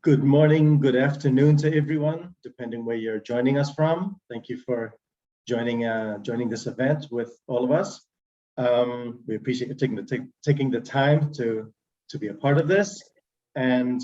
Good morning, good afternoon to everyone, depending where you're joining us from. Thank you for joining this event with all of us. We appreciate you taking the time to be a part of this. And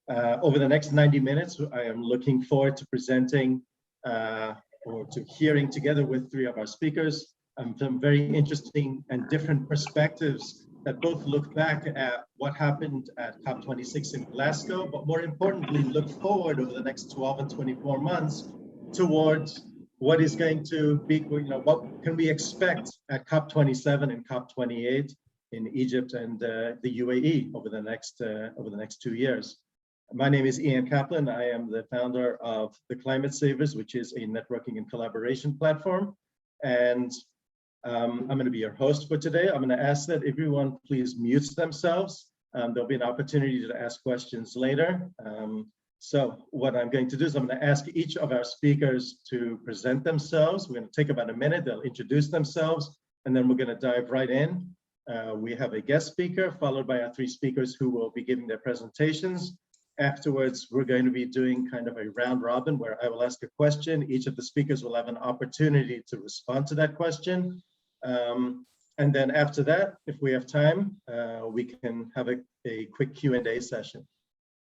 over the next 90 minutes, I am looking forward to presenting or to hearing together with three of our speakers some very interesting and different perspectives that both look back at what happened at COP26 in Glasgow, but more importantly, look forward over the next 12 and 24 months towards what is going to be, what can we expect at COP27 and COP28 in Egypt and the UAE over the next 2 years. My name is Ian Kaplan. I am the founder of the Climate Savers, which is a networking and collaboration platform. And I'm going to be your host for today. I'm going to ask that everyone please mute themselves. There'll be an opportunity to ask questions later. So what I'm going to do is I'm going to ask each of our speakers to present themselves. We're going to take about a minute. They'll introduce themselves, and then we're going to dive right in. We have a guest speaker followed by our three speakers who will be giving their presentations. Afterwards, we're going to be doing kind of a round robin where I will ask a question. Each of the speakers will have an opportunity to respond to that question. And then after that, if we have time, we can have a quick Q&A session.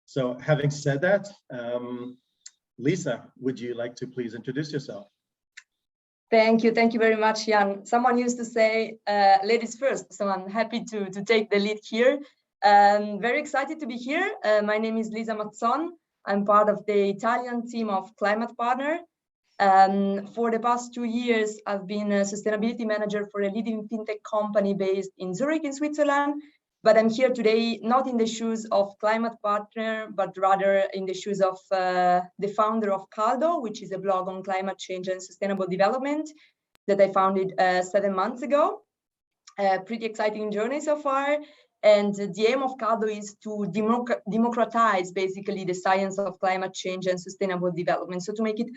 So having said that, Lisa, would you like to please introduce yourself? Thank you very much, Jan. Someone used to say, ladies first, so I'm happy to take the lead here. Very excited to be here. My name is Lisa Mazzon. I'm part of the Italian team of Climate Partner. For the past 2 years, I've been a sustainability manager for a leading fintech company based in Zurich in Switzerland. But I'm here today not in the shoes of Climate Partner, but rather in the shoes of the founder of Caldo, which is a blog on climate change and sustainable development that I founded 7 months ago. Pretty exciting journey so far. And the aim of Caldo is to democratize basically the science of climate change and sustainable development. So to make it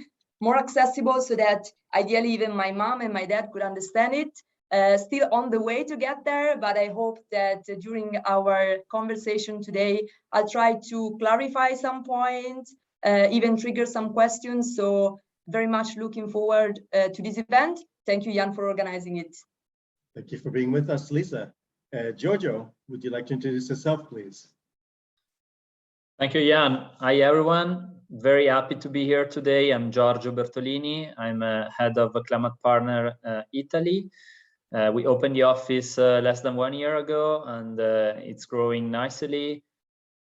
more accessible so that ideally even my mom and my dad could understand it. Still on the way to get there, but I hope that during our conversation today, I'll try to clarify some points, even trigger some questions. So very much looking forward to this event. Thank you, Jan, for organizing it. Thank you for being with us, Lisa. Giorgio, would you like to introduce yourself, please? Thank you, Jan. Hi, everyone. Very happy to be here today. I'm Giorgio Bertolini. I'm head of Climate Partner Italy. We opened the office less than 1 year ago, and it's growing nicely.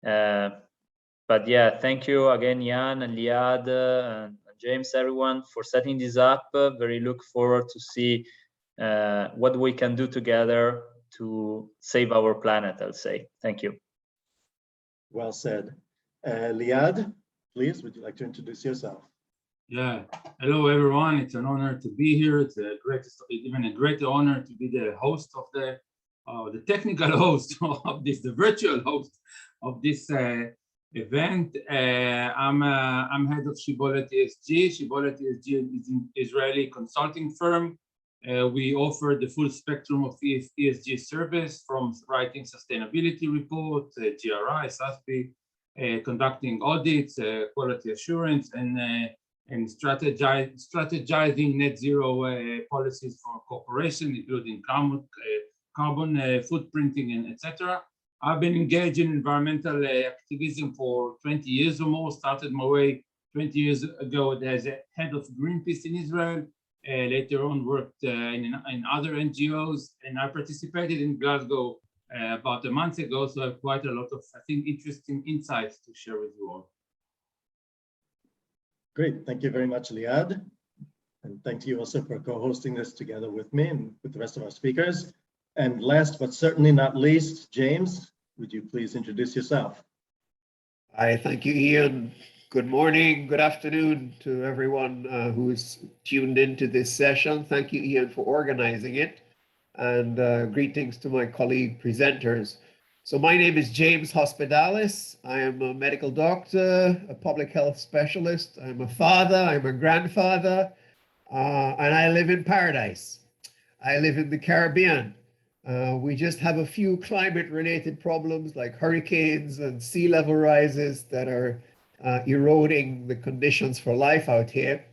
But yeah, thank you again, Jan and Liad and James, everyone, for setting this up. Very look forward to see what we can do together to save our planet, I'll say. Thank you. Well said. Liad, please, would you like to introduce yourself? Yeah, hello everyone. It's an honor to be here. It's even a great honor to be the host of the technical host of this, the virtual host of this event. I'm head of Shibolet ESG. Shibolet ESG is an Israeli consulting firm. We offer the full spectrum of ESG service, from writing sustainability reports, GRI, SASB, conducting audits, quality assurance, and strategizing net zero policies for corporations, including carbon footprinting and etc. I've been engaged in environmental activism for 20 years or more. Started my way 20 years ago as a head of Greenpeace in Israel. Later on worked in other NGOs, and I participated in Glasgow about a month ago, so I have quite a lot of, I think, interesting insights to share with you all. Great, thank you very much, Liad. And thank you also for co-hosting this together with me and with the rest of our speakers. And last but certainly not least, James, would you please introduce yourself? Hi, thank you, Ian. Good morning, good afternoon to everyone who is tuned into this session. Thank you, Ian, for organizing it. And greetings to my colleague presenters. So my name is James Hospitalis. I am a medical doctor, a public health specialist. I'm a father, I'm a grandfather, and I live in paradise. I live in the Caribbean. We just have a few climate-related problems like hurricanes and sea level rises that are eroding the conditions for life out here.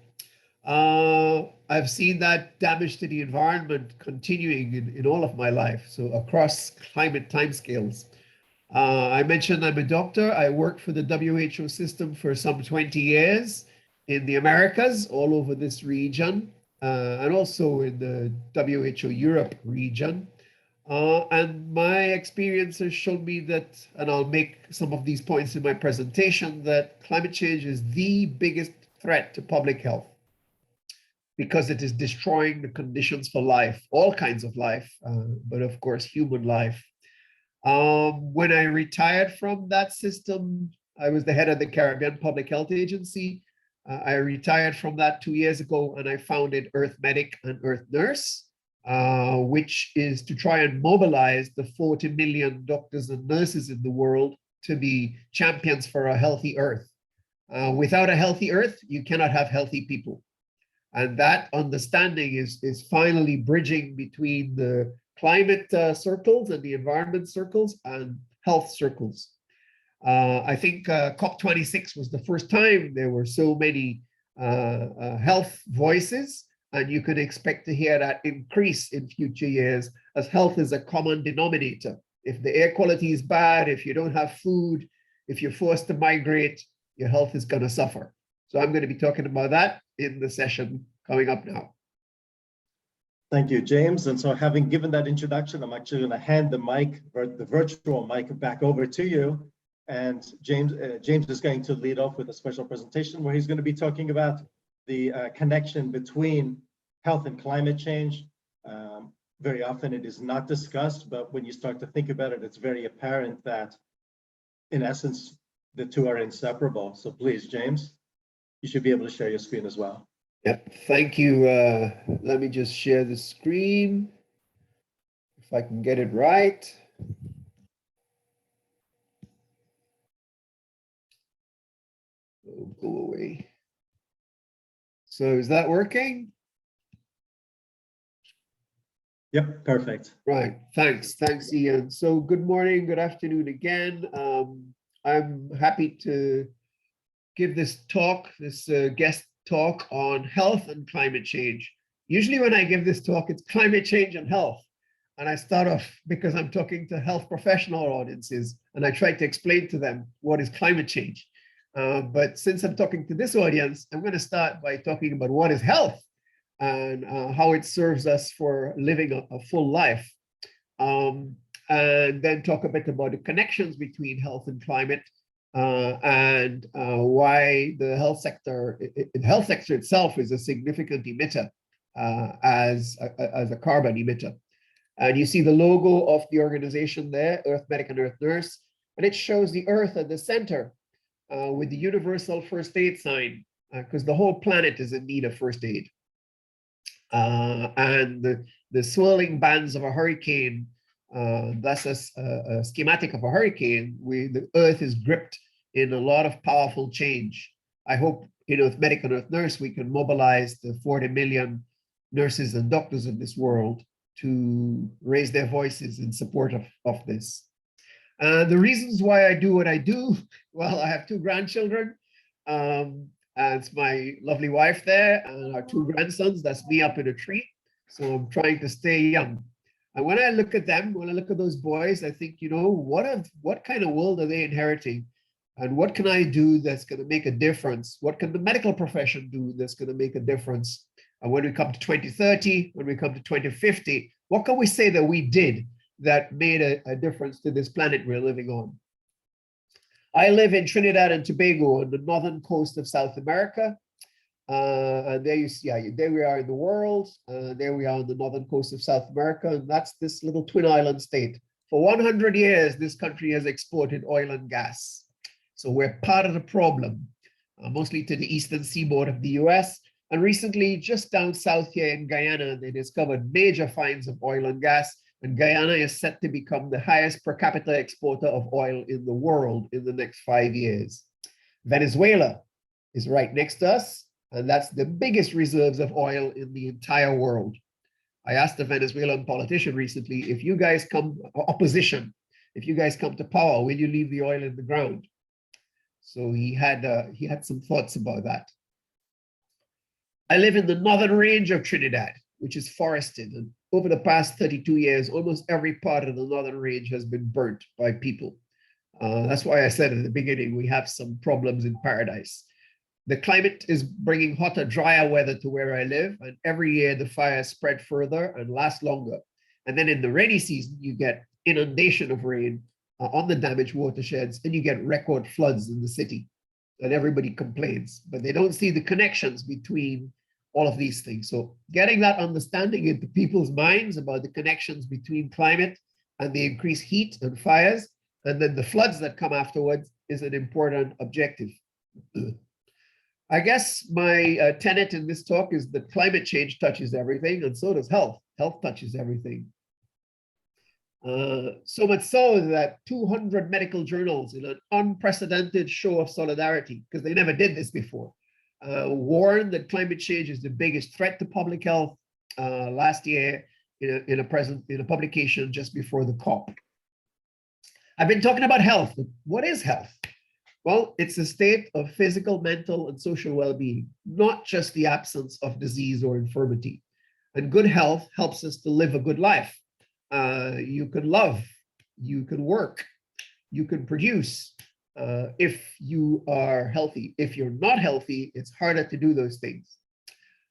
I've seen that damage to the environment continuing in all of my life, so across climate timescales. I mentioned I'm a doctor. I worked for the WHO system for some 20 years in the Americas, all over this region, and also in the WHO Europe region. And my experience has shown me that, and I'll make some of these points in my presentation, that climate change is the biggest threat to public health because it is destroying the conditions for life, all kinds of life, but of course, human life. When I retired from that system, I was the head of the Caribbean Public Health Agency. I retired from that 2 years ago, and I founded Earth Medic and Earth Nurse, which is to try and mobilize the 40 million doctors and nurses in the world to be champions for a healthy Earth. Without a healthy Earth, you cannot have healthy people. And that understanding is finally bridging between the climate circles and the environment circles and health circles. I think COP26 was the first time there were so many health voices, and you could expect to hear that increase in future years as health is a common denominator. If the air quality is bad, if you don't have food, if you're forced to migrate, your health is going to suffer. So I'm going to be talking about that in the session coming up now. Thank you, James. And so having given that introduction, I'm actually going to hand the mic, or the virtual mic, back over to you. And James is going to lead off with a special presentation where he's going to be talking about the connection between health and climate change. Very often it is not discussed, but when you start to think about it, it's very apparent that, in essence, the two are inseparable. So please, James, you should be able to share your screen as well. Yep, thank you. Let me just share the screen, if I can get it right. Oh, go away. So is that working? Yep, perfect. Right, thanks, Ian. So good morning, good afternoon again. I'm happy to give this talk, this guest talk on health and climate change. Usually when I give this talk, it's climate change and health. And I start off because I'm talking to health professional audiences, and I try to explain to them what is climate change. But since I'm talking to this audience, I'm going to start by talking about what is health and how it serves us for living a full life. And then talk a bit about the connections between health and climate, and why the health sector itself is a significant emitter as a carbon emitter. And you see the logo of the organization there, Earth Medic and Earth Nurse, and it shows the Earth at the center with the universal first aid sign, because the whole planet is in need of first aid. And the swirling bands of a hurricane, that's a schematic of a hurricane, where the Earth is gripped in a lot of powerful change. I hope, Earth Medic and Earth Nurse, we can mobilize the 40 million nurses and doctors in this world to raise their voices in support of this. The reasons why I do what I do, well, I have 2 grandchildren. And it's my lovely wife there, and our 2 grandsons. That's me up in a tree. So I'm trying to stay young. And when I look at them, when I look at those boys, I think, what kind of world are they inheriting? And what can I do that's going to make a difference? What can the medical profession do that's going to make a difference? And when we come to 2030, when we come to 2050, what can we say that we did that made a difference to this planet we're living on? I live in Trinidad and Tobago on the northern coast of South America. And there you see, there we are in the world. There we are on the northern coast of South America. And that's this little twin island state. For 100 years, this country has exported oil and gas. So we're part of the problem, mostly to the eastern seaboard of the US. And recently, just down south here in Guyana, they discovered major finds of oil and gas. And Guyana is set to become the highest per capita exporter of oil in the world in the next 5 years. Venezuela is right next to us, and that's the biggest reserves of oil in the entire world. I asked a Venezuelan politician recently, if you guys come, opposition, if you guys come to power, will you leave the oil in the ground? So he had some thoughts about that. I live in the northern range of Trinidad, which is forested. And over the past 32 years, almost every part of the northern range has been burnt by people. That's why I said at the beginning, we have some problems in paradise. The climate is bringing hotter, drier weather to where I live, and every year the fires spread further and last longer. And then in the rainy season, you get inundation of rain on the damaged watersheds, and you get record floods in the city. And everybody complains, but they don't see the connections between all of these things. So getting that understanding into people's minds about the connections between climate and the increased heat and fires, and then the floods that come afterwards, is an important objective. I guess my tenet in this talk is that climate change touches everything, and so does health. Health touches everything. So much so that 200 medical journals, in an unprecedented show of solidarity, because they never did this before, warned that climate change is the biggest threat to public health last year in a publication just before the COP. I've been talking about health, but what is health? Well, it's a state of physical, mental, and social well-being, not just the absence of disease or infirmity. And good health helps us to live a good life. You can love, you can work, you can produce if you are healthy. If you're not healthy, it's harder to do those things.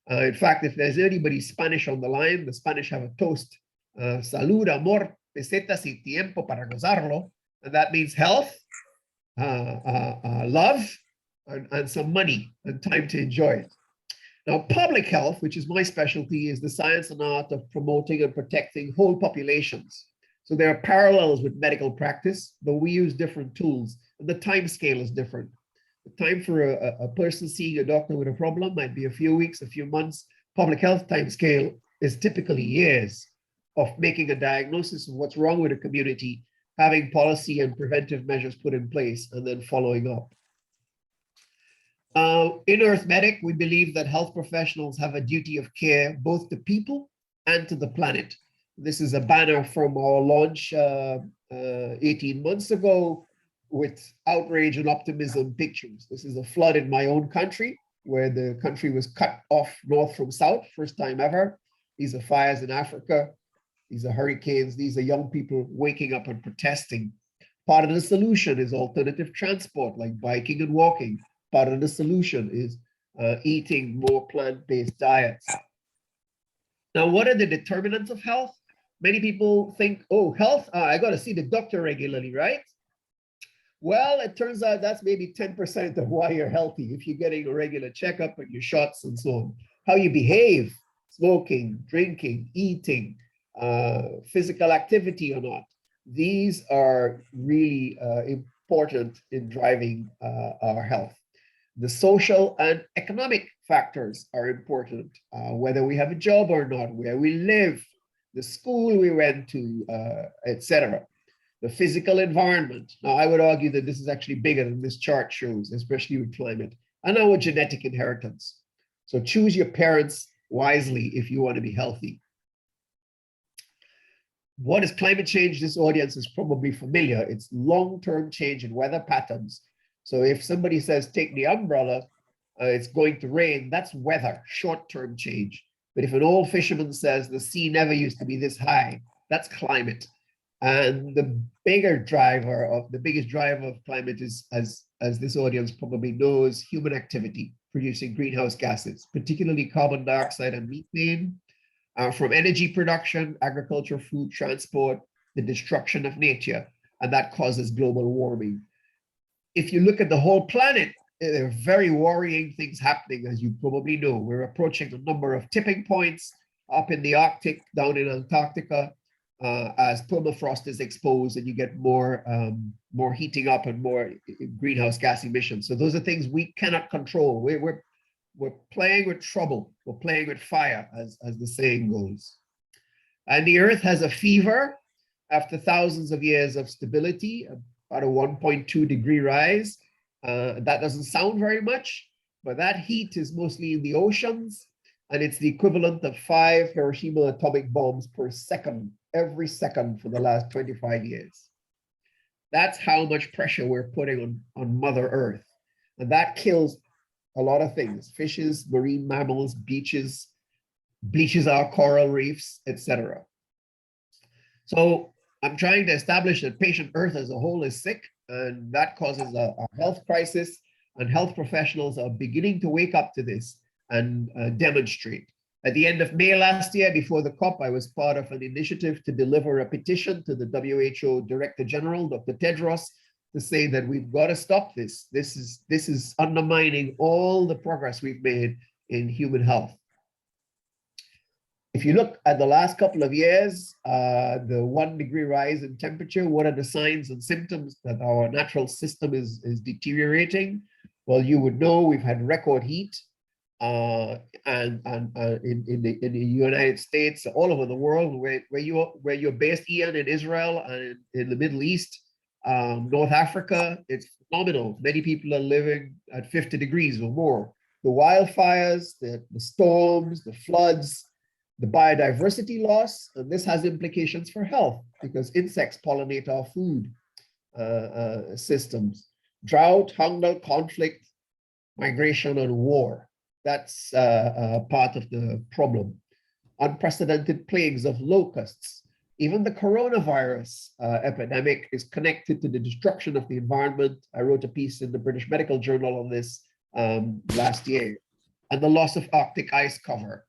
In fact, if there's anybody Spanish on the line, the Spanish have a toast, salud, amor, pesetas y tiempo para gozarlo. And that means health, love, and some money and time to enjoy it. Now, public health, which is my specialty, is the science and art of promoting and protecting whole populations. So there are parallels with medical practice, but we use different tools, and the time scale is different. The time for a person seeing a doctor with a problem might be a few weeks, a few months. Public health time scale is typically years of making a diagnosis of what's wrong with a community, having policy and preventive measures put in place, and then following up. In Earthmedic, we believe that health professionals have a duty of care both to people and to the planet. This is a banner from our launch 18 months ago with outrage and optimism pictures. This is a flood in my own country where the country was cut off north from south, first time ever. These are fires in Africa. These are hurricanes. These are young people waking up and protesting. Part of the solution is alternative transport like biking and walking. Part of the solution is eating more plant-based diets. Now, what are the determinants of health? Many people think, oh, health, I got to see the doctor regularly, right? Well, it turns out that's maybe 10% of why you're healthy, if you're getting a regular checkup and your shots and so on. How you behave, smoking, drinking, eating, physical activity or not. These are really important in driving our health. The social and economic factors are important, whether we have a job or not, where we live, the school we went to, etc. The physical environment. Now, I would argue that this is actually bigger than this chart shows, especially with climate, and our genetic inheritance. So choose your parents wisely if you want to be healthy. What is climate change? This audience is probably familiar. It's long-term change in weather patterns. So if somebody says, take the umbrella, it's going to rain, that's weather, short-term change. But if an old fisherman says the sea never used to be this high, that's climate. And the biggest driver of climate is, as this audience probably knows, human activity producing greenhouse gases, particularly carbon dioxide and methane, from energy production, agriculture, food, transport, the destruction of nature, and that causes global warming. If you look at the whole planet, there are very worrying things happening, as you probably know. We're approaching a number of tipping points up in the Arctic, down in Antarctica, as permafrost is exposed and you get more heating up and more greenhouse gas emissions. So those are things we cannot control. We're playing with trouble. We're playing with fire, as the saying goes. And the Earth has a fever after thousands of years of stability, about a 1.2 degree rise. That doesn't sound very much, but that heat is mostly in the oceans, and it's the equivalent of 5 Hiroshima atomic bombs per second, every second for the last 25 years. That's how much pressure we're putting on Mother Earth. And that kills a lot of things: fishes, marine mammals, beaches, bleaches our coral reefs, etc. So I'm trying to establish that patient Earth as a whole is sick, and that causes a health crisis, and health professionals are beginning to wake up to this and demonstrate. At the end of May last year, before the COP, I was part of an initiative to deliver a petition to the WHO Director General, Dr. Tedros, to say that we've got to stop this. This is undermining all the progress we've made in human health. If you look at the last couple of years, the 1 degree rise in temperature, what are the signs and symptoms that our natural system is deteriorating? Well, you would know we've had record heat in the United States, all over the world, where you're based, Ian, in Israel and in the Middle East, North Africa, it's phenomenal. Many people are living at 50 degrees or more. The wildfires, the storms, the floods, the biodiversity loss, and this has implications for health because insects pollinate our food systems. Drought, hunger, conflict, migration, and war. That's part of the problem. Unprecedented plagues of locusts. Even the coronavirus epidemic is connected to the destruction of the environment. I wrote a piece in the British Medical Journal on this last year. And the loss of Arctic ice cover.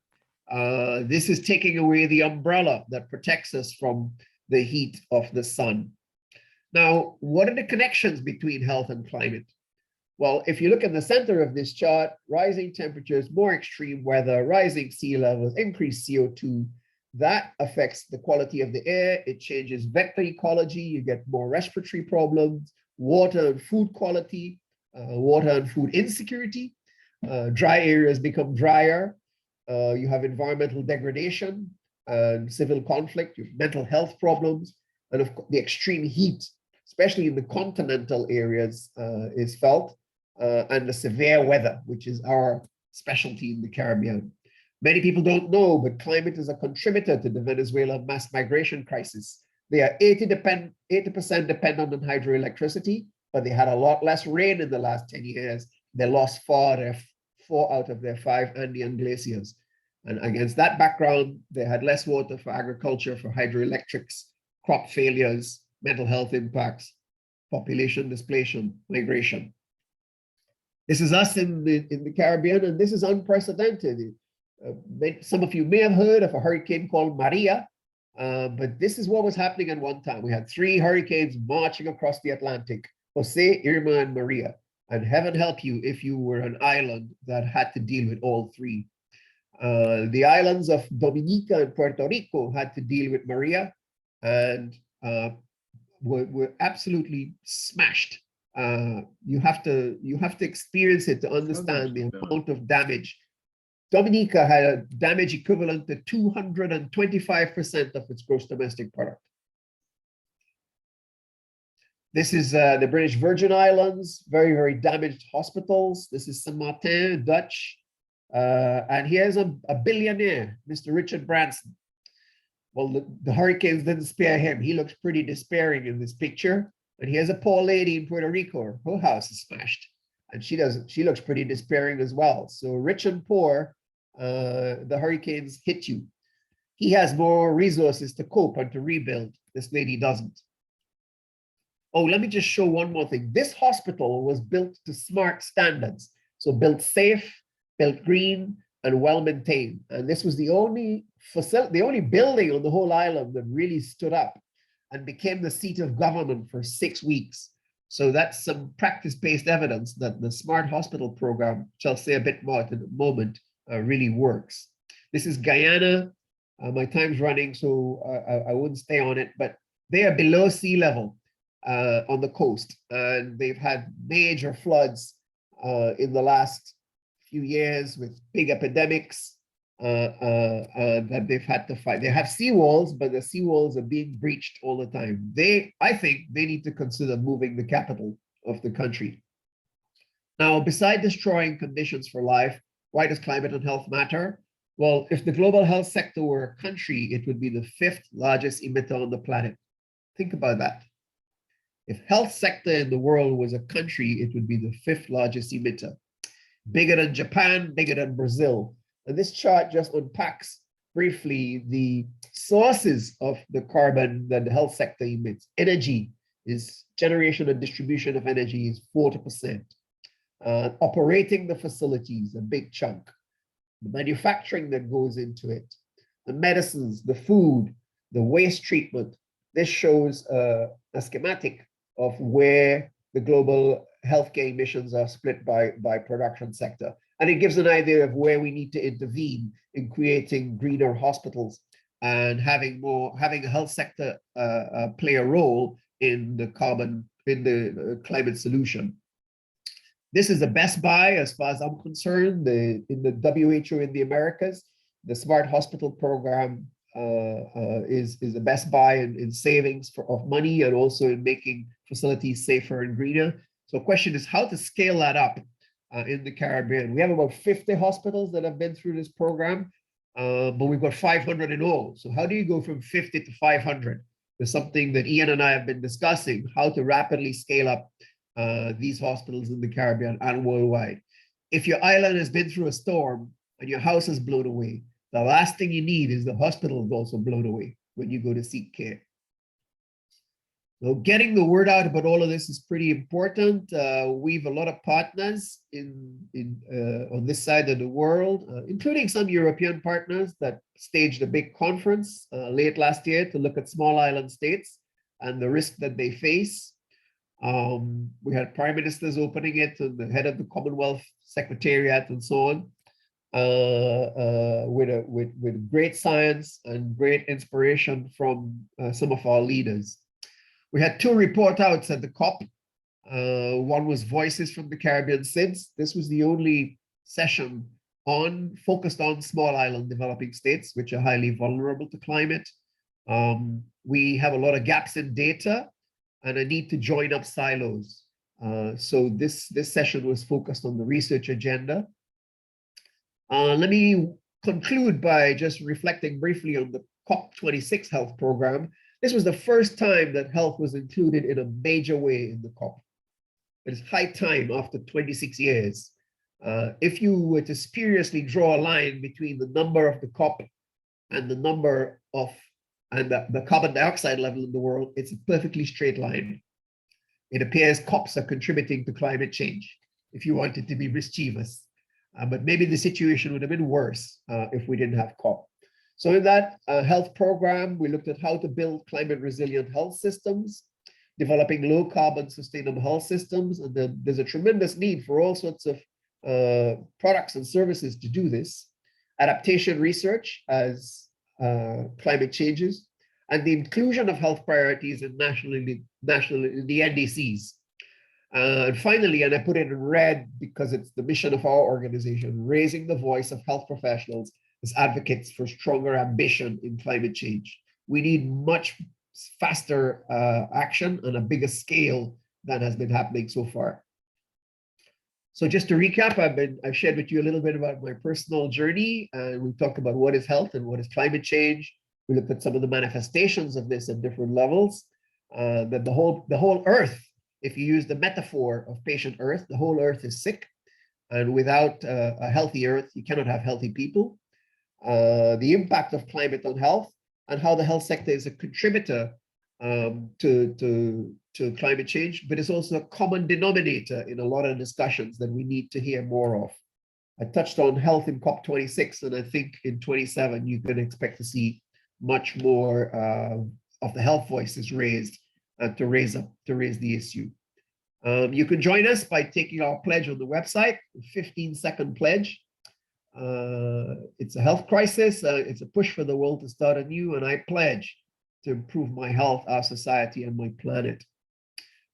This is taking away the umbrella that protects us from the heat of the sun. Now, what are the connections between health and climate? Well, if you look at the center of this chart, rising temperatures, more extreme weather, rising sea levels, increased CO2, that affects the quality of the air. It changes vector ecology. You get more respiratory problems, water and food quality, water and food insecurity. Dry areas become drier. You have environmental degradation and civil conflict, you have mental health problems, and of course, the extreme heat, especially in the continental areas, is felt, and the severe weather, which is our specialty in the Caribbean. Many people don't know, but climate is a contributor to the Venezuela mass migration crisis. They are 80% dependent on hydroelectricity, but they had a lot less rain in the last 10 years. They lost 4 out of their 5 Andean glaciers. And against that background, they had less water for agriculture, for hydroelectrics, crop failures, mental health impacts, population displacement, migration. This is us in the Caribbean, and this is unprecedented. Some of you may have heard of a hurricane called Maria, but this is what was happening at one time. We had 3 hurricanes marching across the Atlantic, Jose, Irma, and Maria. And heaven help you if you were an island that had to deal with all 3. The islands of Dominica and Puerto Rico had to deal with Maria and were absolutely smashed. You have to experience it to understand the amount of damage. Dominica had a damage equivalent to 225% of its gross domestic product. This is the British Virgin Islands, very, very damaged hospitals. This is Saint Martin, Dutch. And here's a billionaire, Mr. Richard Branson. Well, the hurricanes didn't spare him. He looks pretty despairing in this picture. And here's a poor lady in Puerto Rico. Her house is smashed. And she looks pretty despairing as well. So rich and poor, the hurricanes hit you. He has more resources to cope and to rebuild. This lady doesn't. Oh, let me just show one more thing. This hospital was built to SMART standards. So built safe, built green, and well-maintained. And this was the only facility, the only building on the whole island that really stood up and became the seat of government for 6 weeks. So that's some practice-based evidence that the SMART Hospital program, which I'll say a bit more in a moment, really works. This is Guyana. My time's running, so I wouldn't stay on it, but they are below sea level on the coast. And they've had major floods in the last few years with big epidemics that they've had to fight. They have seawalls, but the seawalls are being breached all the time. I think they need to consider moving the capital of the country. Now, beside destroying conditions for life, why does climate and health matter? Well, if the global health sector were a country, it would be the 5th largest emitter on the planet. Think about that. If health sector in the world was a country, it would be the 5th largest emitter, bigger than Japan, bigger than Brazil. And this chart just unpacks briefly the sources of the carbon that the health sector emits. Energy is generation and distribution of energy is 40%. Operating the facilities, a big chunk. The manufacturing that goes into it, the medicines, the food, the waste treatment. This shows a schematic of where the global healthcare emissions are split by production sector. And it gives an idea of where we need to intervene in creating greener hospitals and having a health sector play a role in the climate solution. This is the best buy as far as I'm concerned. In the WHO in the Americas, the Smart Hospital Program is the best buy in savings of money and also in making facilities safer and greener. So the question is how to scale that up in the Caribbean. We have about 50 hospitals that have been through this program, but we've got 500 in all. So how do you go from 50 to 500? There's something that Ian and I have been discussing, how to rapidly scale up these hospitals in the Caribbean and worldwide. If your island has been through a storm and your house is blown away, the last thing you need is the hospital is also blown away when you go to seek care. So getting the word out about all of this is pretty important. We have a lot of partners on this side of the world, including some European partners that staged a big conference late last year to look at small island states and the risk that they face. We had prime ministers opening it and the head of the Commonwealth Secretariat and so on, with great science and great inspiration from some of our leaders. We had 2 report outs at the COP. One was Voices from the Caribbean SIDS. This was the only session focused on small island developing states, which are highly vulnerable to climate. We have a lot of gaps in data and a need to join up silos. So this session was focused on the research agenda. Let me conclude by just reflecting briefly on the COP26 health program. This was the first time that health was included in a major way in the COP. It is high time after 26 years. If you were to seriously draw a line between the number of the COP and the number of the carbon dioxide level in the world, it's a perfectly straight line. It appears COPs are contributing to climate change, if you wanted to be mischievous. But maybe the situation would have been worse if we didn't have COP. So in that health program, we looked at how to build climate resilient health systems, developing low carbon sustainable health systems. And then there's a tremendous need for all sorts of products and services to do this. Adaptation research as climate changes, and the inclusion of health priorities in the NDCs. And finally, and I put it in red because it's the mission of our organization, raising the voice of health professionals as advocates for stronger ambition in climate change. We need much faster action on a bigger scale than has been happening so far. So just to recap, I've shared with you a little bit about my personal journey, and we talked about what is health and what is climate change. We looked at some of the manifestations of this at different levels. That the whole Earth, if you use the metaphor of patient Earth, the whole Earth is sick, and without a healthy Earth, you cannot have healthy people. The impact of climate on health and how the health sector is a contributor to climate change, but it's also a common denominator in a lot of discussions that we need to hear more of. I touched on health in COP26, and I think in 27 you can expect to see much more of the health voices raised to raise the issue. You can join us by taking our pledge on the website, 15-second pledge. It's a health crisis. It's a push for the world to start anew, and I pledge to improve my health, our society, and my planet.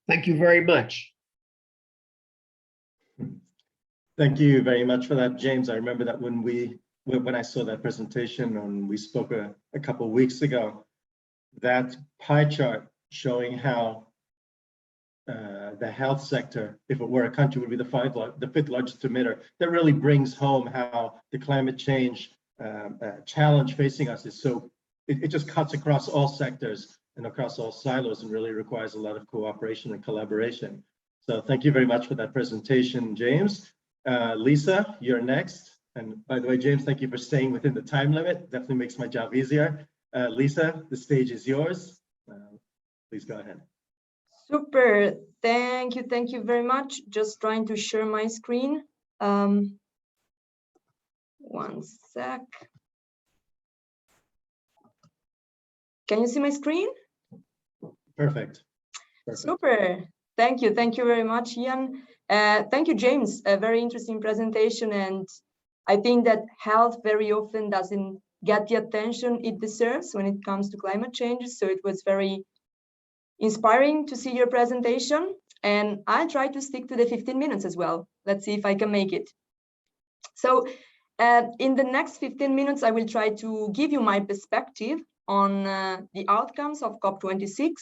Thank you very much. Thank you very much for that, James. I remember that when I saw that presentation and we spoke a couple of weeks ago, that pie chart showing how the health sector, if it were a country, would be the 5th largest emitter. That really brings home how the climate change challenge facing us is so, it just cuts across all sectors. and across all silos, and really requires a lot of cooperation and collaboration. So thank you very much for that presentation, James. Lisa, you're next. And by the way, James, thank you for staying within the time limit. Definitely makes my job easier. Lisa, the stage is yours. Please go ahead. Super, thank you very much. Just trying to share my screen. One sec. Can you see my screen? Perfect. Super, thank you very much, Ian. Thank you, James, a very interesting presentation, and I think that health very often doesn't get the attention it deserves when it comes to climate change, so it was very inspiring to see your presentation, and I'll try to stick to the 15 minutes as well. Let's see if I can make it. So in the next 15 minutes, I will try to give you my perspective on the outcomes of COP26,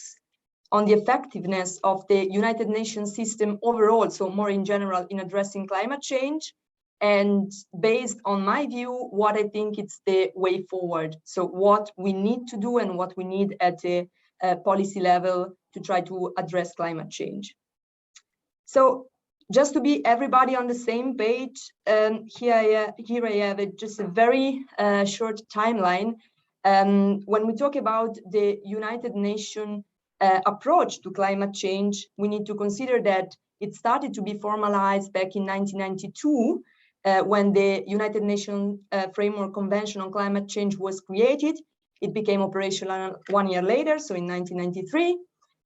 on the effectiveness of the United Nations system overall, so more in general in addressing climate change, and based on my view, what I think it's the way forward. So what we need to do and what we need at a policy level to try to address climate change. So just to be everybody on the same page, here I have just a very short timeline. When we talk about the United Nations approach to climate change, we need to consider that it started to be formalized back in 1992 when the United Nations Framework Convention on Climate Change was created. It became operational 1 year later, so in 1993.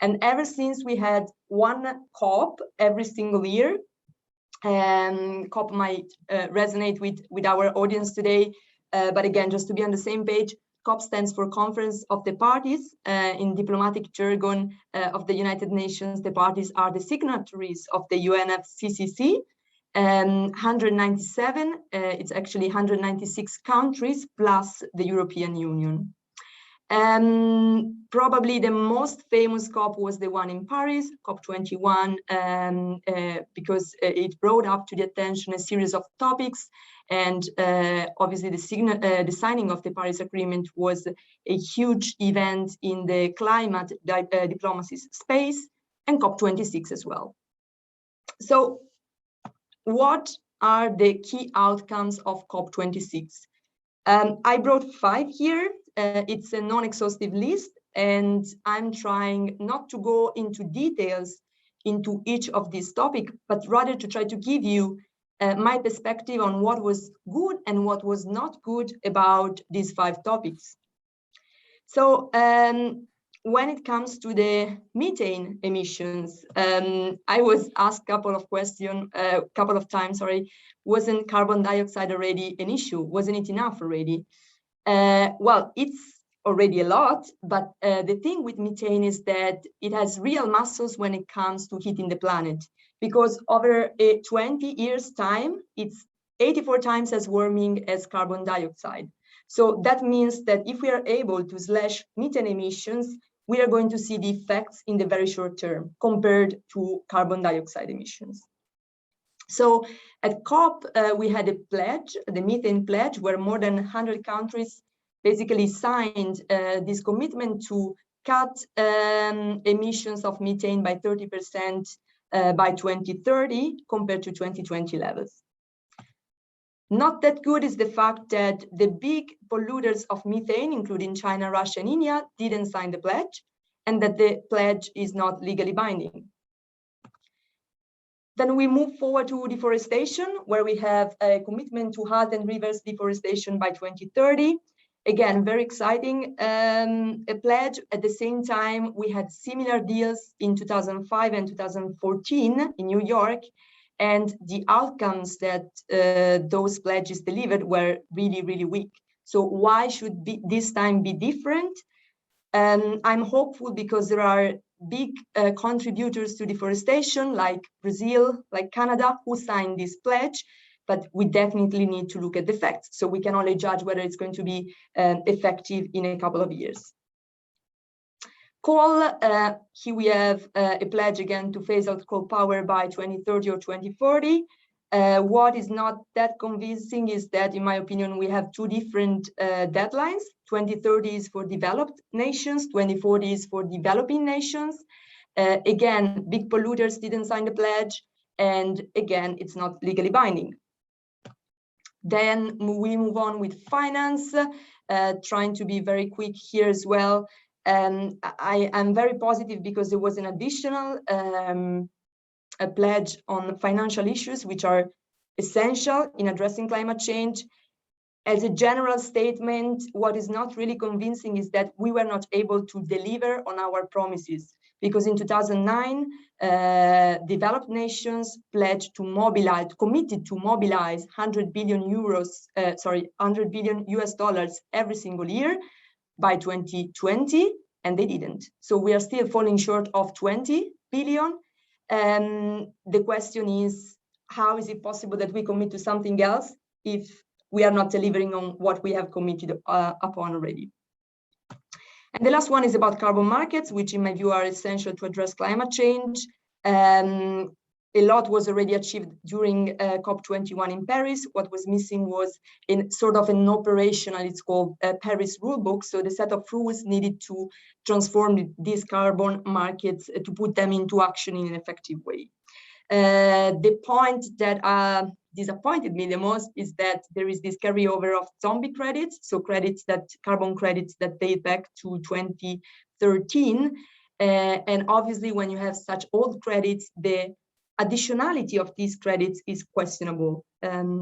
And ever since, we had one COP every single year. COP might resonate with our audience today, but again, just to be on the same page, COP stands for Conference of the Parties. In diplomatic jargon of the United Nations, the parties are the signatories of the UNFCCC. 197, it's actually 196 countries plus the European Union. Probably the most famous COP was the one in Paris, COP21, because it brought up to the attention a series of topics, and obviously the signing of the Paris Agreement was a huge event in the climate diplomacy space, and COP26 as well. So what are the key outcomes of COP26? I brought 5 here. It's a non-exhaustive list, and I'm trying not to go into details into each of these topics, but rather to try to give you my perspective on what was good and what was not good about these 5 topics. So when it comes to the methane emissions, I was asked a couple of times, wasn't carbon dioxide already an issue? Wasn't it enough already? Well, it's already a lot, but the thing with methane is that it has real muscles when it comes to heating the planet, because over a 20 years time, it's 84 times as warming as carbon dioxide. So that means that if we are able to slash methane emissions, we are going to see the effects in the very short term compared to carbon dioxide emissions. So at COP, we had a pledge, the methane pledge, where more than 100 countries basically signed this commitment to cut emissions of methane by 30% by 2030 compared to 2020 levels. Not that good is the fact that the big polluters of methane, including China, Russia, and India, didn't sign the pledge, and that the pledge is not legally binding. Then we move forward to deforestation, where we have a commitment to halt and reverse deforestation by 2030. Again, very exciting a pledge. At the same time, we had similar deals in 2005 and 2014 in New York, and the outcomes that those pledges delivered were really, really weak. So why should this time be different? I'm hopeful because there are big contributors to deforestation like Brazil, like Canada, who signed this pledge, but we definitely need to look at the facts. So we can only judge whether it's going to be effective in a couple of years. Coal, here we have a pledge again to phase out coal power by 2030 or 2040. What is not that convincing is that, in my opinion, we have two different deadlines. 2030 is for developed nations, 2040 is for developing nations. Again, big polluters didn't sign the pledge, and again, it's not legally binding. Then we move on with finance, trying to be very quick here as well. I am very positive because there was an additional a pledge on financial issues, which are essential in addressing climate change. As a general statement, what is not really convincing is that we were not able to deliver on our promises, because in 2009, developed nations pledged to mobilize, committed to mobilize 100 billion US dollars every single year by 2020, and they didn't. So we are still falling short of 20 billion. The question is, how is it possible that we commit to something else if we are not delivering on what we have committed upon already? And the last one is about carbon markets, which in my view are essential to address climate change. A lot was already achieved during COP21 in Paris. What was missing was in sort of an operational, it's called Paris rulebook. So the set of rules needed to transform these carbon markets to put them into action in an effective way. The point that disappointed me the most is that there is this carryover of zombie credits, so carbon credits that date back to 2013. And obviously, when you have such old credits, the additionality of these credits is questionable.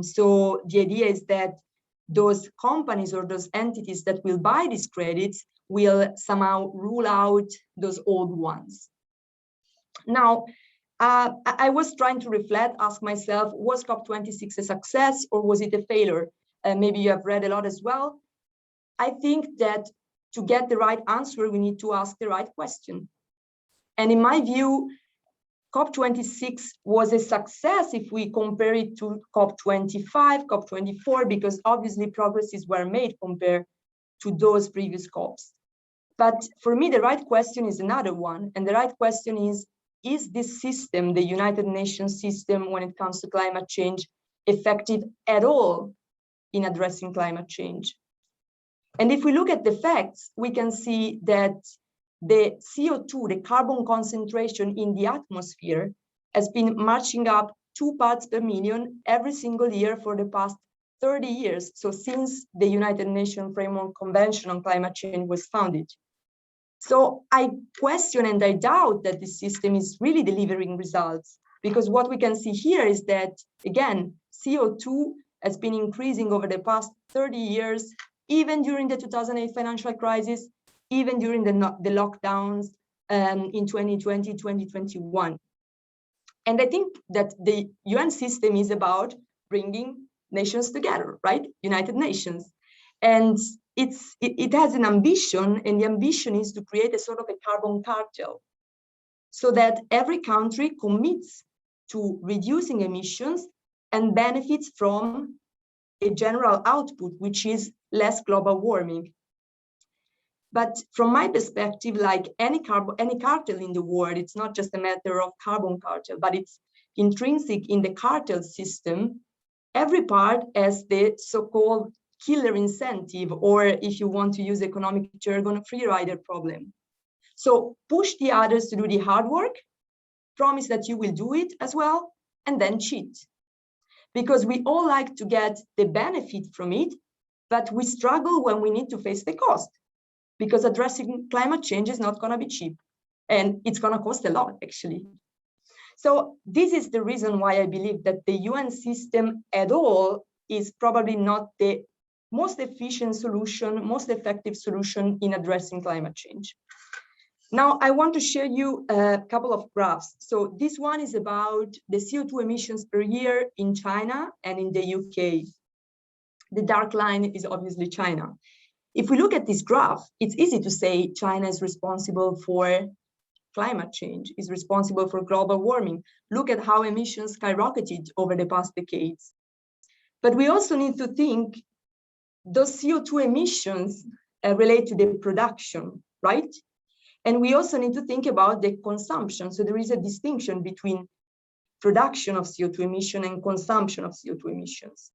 So the idea is that those companies or those entities that will buy these credits will somehow rule out those old ones. Now, I was trying to reflect, ask myself, was COP26 a success or was it a failure? Maybe you have read a lot as well. I think that to get the right answer, we need to ask the right question. And in my view, COP26 was a success if we compare it to COP25, COP24, because obviously progresses were made compared to those previous COPs. But for me, the right question is another one. And the right question is this system, the United Nations system, when it comes to climate change, effective at all in addressing climate change? And if we look at the facts, we can see that the CO2, the carbon concentration in the atmosphere, has been marching up 2 parts per million every single year for the past 30 years. So since the United Nations Framework Convention on Climate Change was founded. So I question and I doubt that this system is really delivering results, because what we can see here is that, again, CO2 has been increasing over the past 30 years, even during the 2008 financial crisis, even during the lockdowns in 2020, 2021. And I think that the UN system is about bringing nations together, right? United Nations. And it has an ambition, and the ambition is to create a sort of a carbon cartel, so that every country commits to reducing emissions and benefits from a general output, which is less global warming. But from my perspective, like any cartel in the world, it's not just a matter of carbon cartel, but it's intrinsic in the cartel system. Every part has the so-called killer incentive, or if you want to use economic jargon, free rider problem. So push the others to do the hard work, promise that you will do it as well, and then cheat. Because we all like to get the benefit from it, but we struggle when we need to face the cost, because addressing climate change is not going to be cheap, and it's going to cost a lot, actually. So this is the reason why I believe that the UN system at all is probably not the most efficient solution, most effective solution in addressing climate change. Now, I want to share you a couple of graphs. So this one is about the CO2 emissions per year in China and in the UK. The dark line is obviously China. If we look at this graph, it's easy to say China is responsible for climate change, is responsible for global warming. Look at how emissions skyrocketed over the past decades. But we also need to think those CO2 emissions relate to the production, right? And we also need to think about the consumption. So there is a distinction between production of CO2 emission and consumption of CO2 emissions.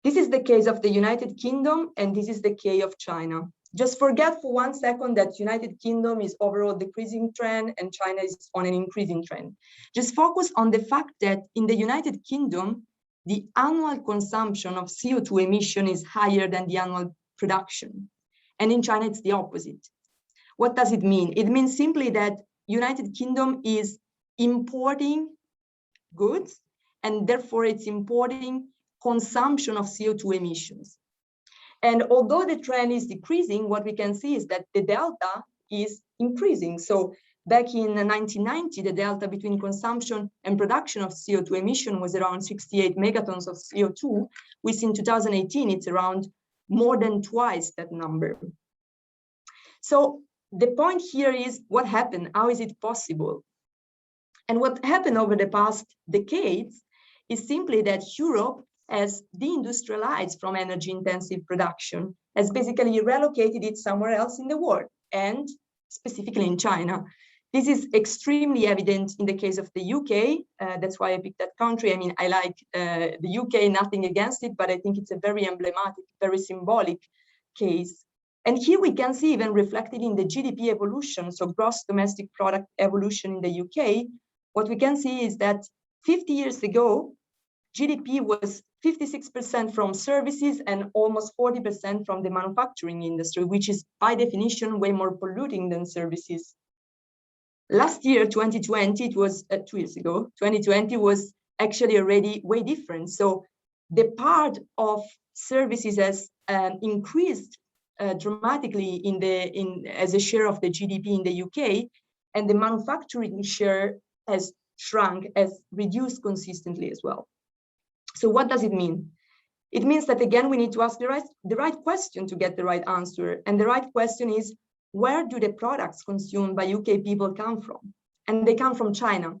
This is the case of the United Kingdom, and this is the case of China. Just forget for 1 second that United Kingdom is overall decreasing trend and China is on an increasing trend. Just focus on the fact that in the United Kingdom, the annual consumption of CO2 emission is higher than the annual production. And in China, it's the opposite. What does it mean? It means simply that United Kingdom is importing goods, and therefore it's importing consumption of CO2 emissions. And although the trend is decreasing, what we can see is that the delta is increasing. So back in 1990, the delta between consumption and production of CO2 emission was around 68 megatons of CO2, which in 2018, it's around more than twice that number. So the point here is what happened? How is it possible? And what happened over the past decades is simply that Europe has deindustrialized from energy-intensive production, has basically relocated it somewhere else in the world, and specifically in China. This is extremely evident in the case of the UK. That's why I picked that country. I mean, I like the UK, nothing against it, but I think it's a very emblematic, very symbolic case. And here we can see even reflected in the GDP evolution, so gross domestic product evolution in the UK, what we can see is that 50 years ago, GDP was 56% from services and almost 40% from the manufacturing industry, which is by definition way more polluting than services. Last year, 2020, it was 2 years ago, 2020 was actually already way different. So the part of services has increased dramatically as a share of the GDP in the UK, and the manufacturing share has shrunk, has reduced consistently as well. So what does it mean? It means that, again, we need to ask the right question to get the right answer. And the right question is, where do the products consumed by UK people come from? And they come from China.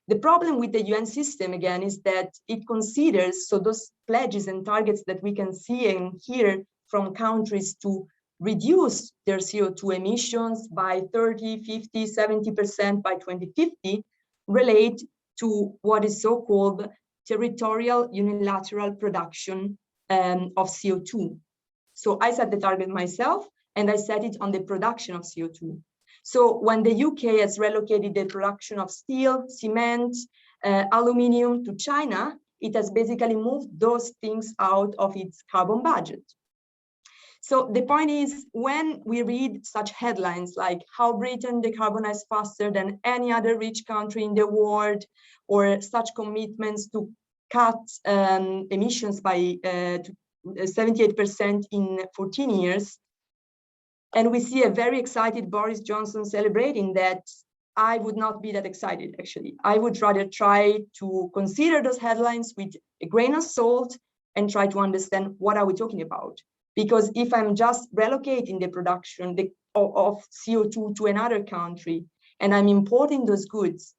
The problem with the UN system, again, is that it considers, so those pledges and targets that we can see and hear from countries to reduce their CO2 emissions by 30, 50, 70% by 2050 relate to what is so-called territorial unilateral production of CO2. So I set the target myself, and I set it on the production of CO2. So when the UK has relocated the production of steel, cement, aluminium to China, it has basically moved those things out of its carbon budget. So the point is, when we read such headlines like how Britain decarbonized faster than any other rich country in the world, or such commitments to cut emissions by 78% in 14 years, and we see a very excited Boris Johnson celebrating that, I would not be that excited, actually. I would rather try to consider those headlines with a grain of salt and try to understand what are we talking about. Because if I'm just relocating the production of CO2 to another country and I'm importing those goods,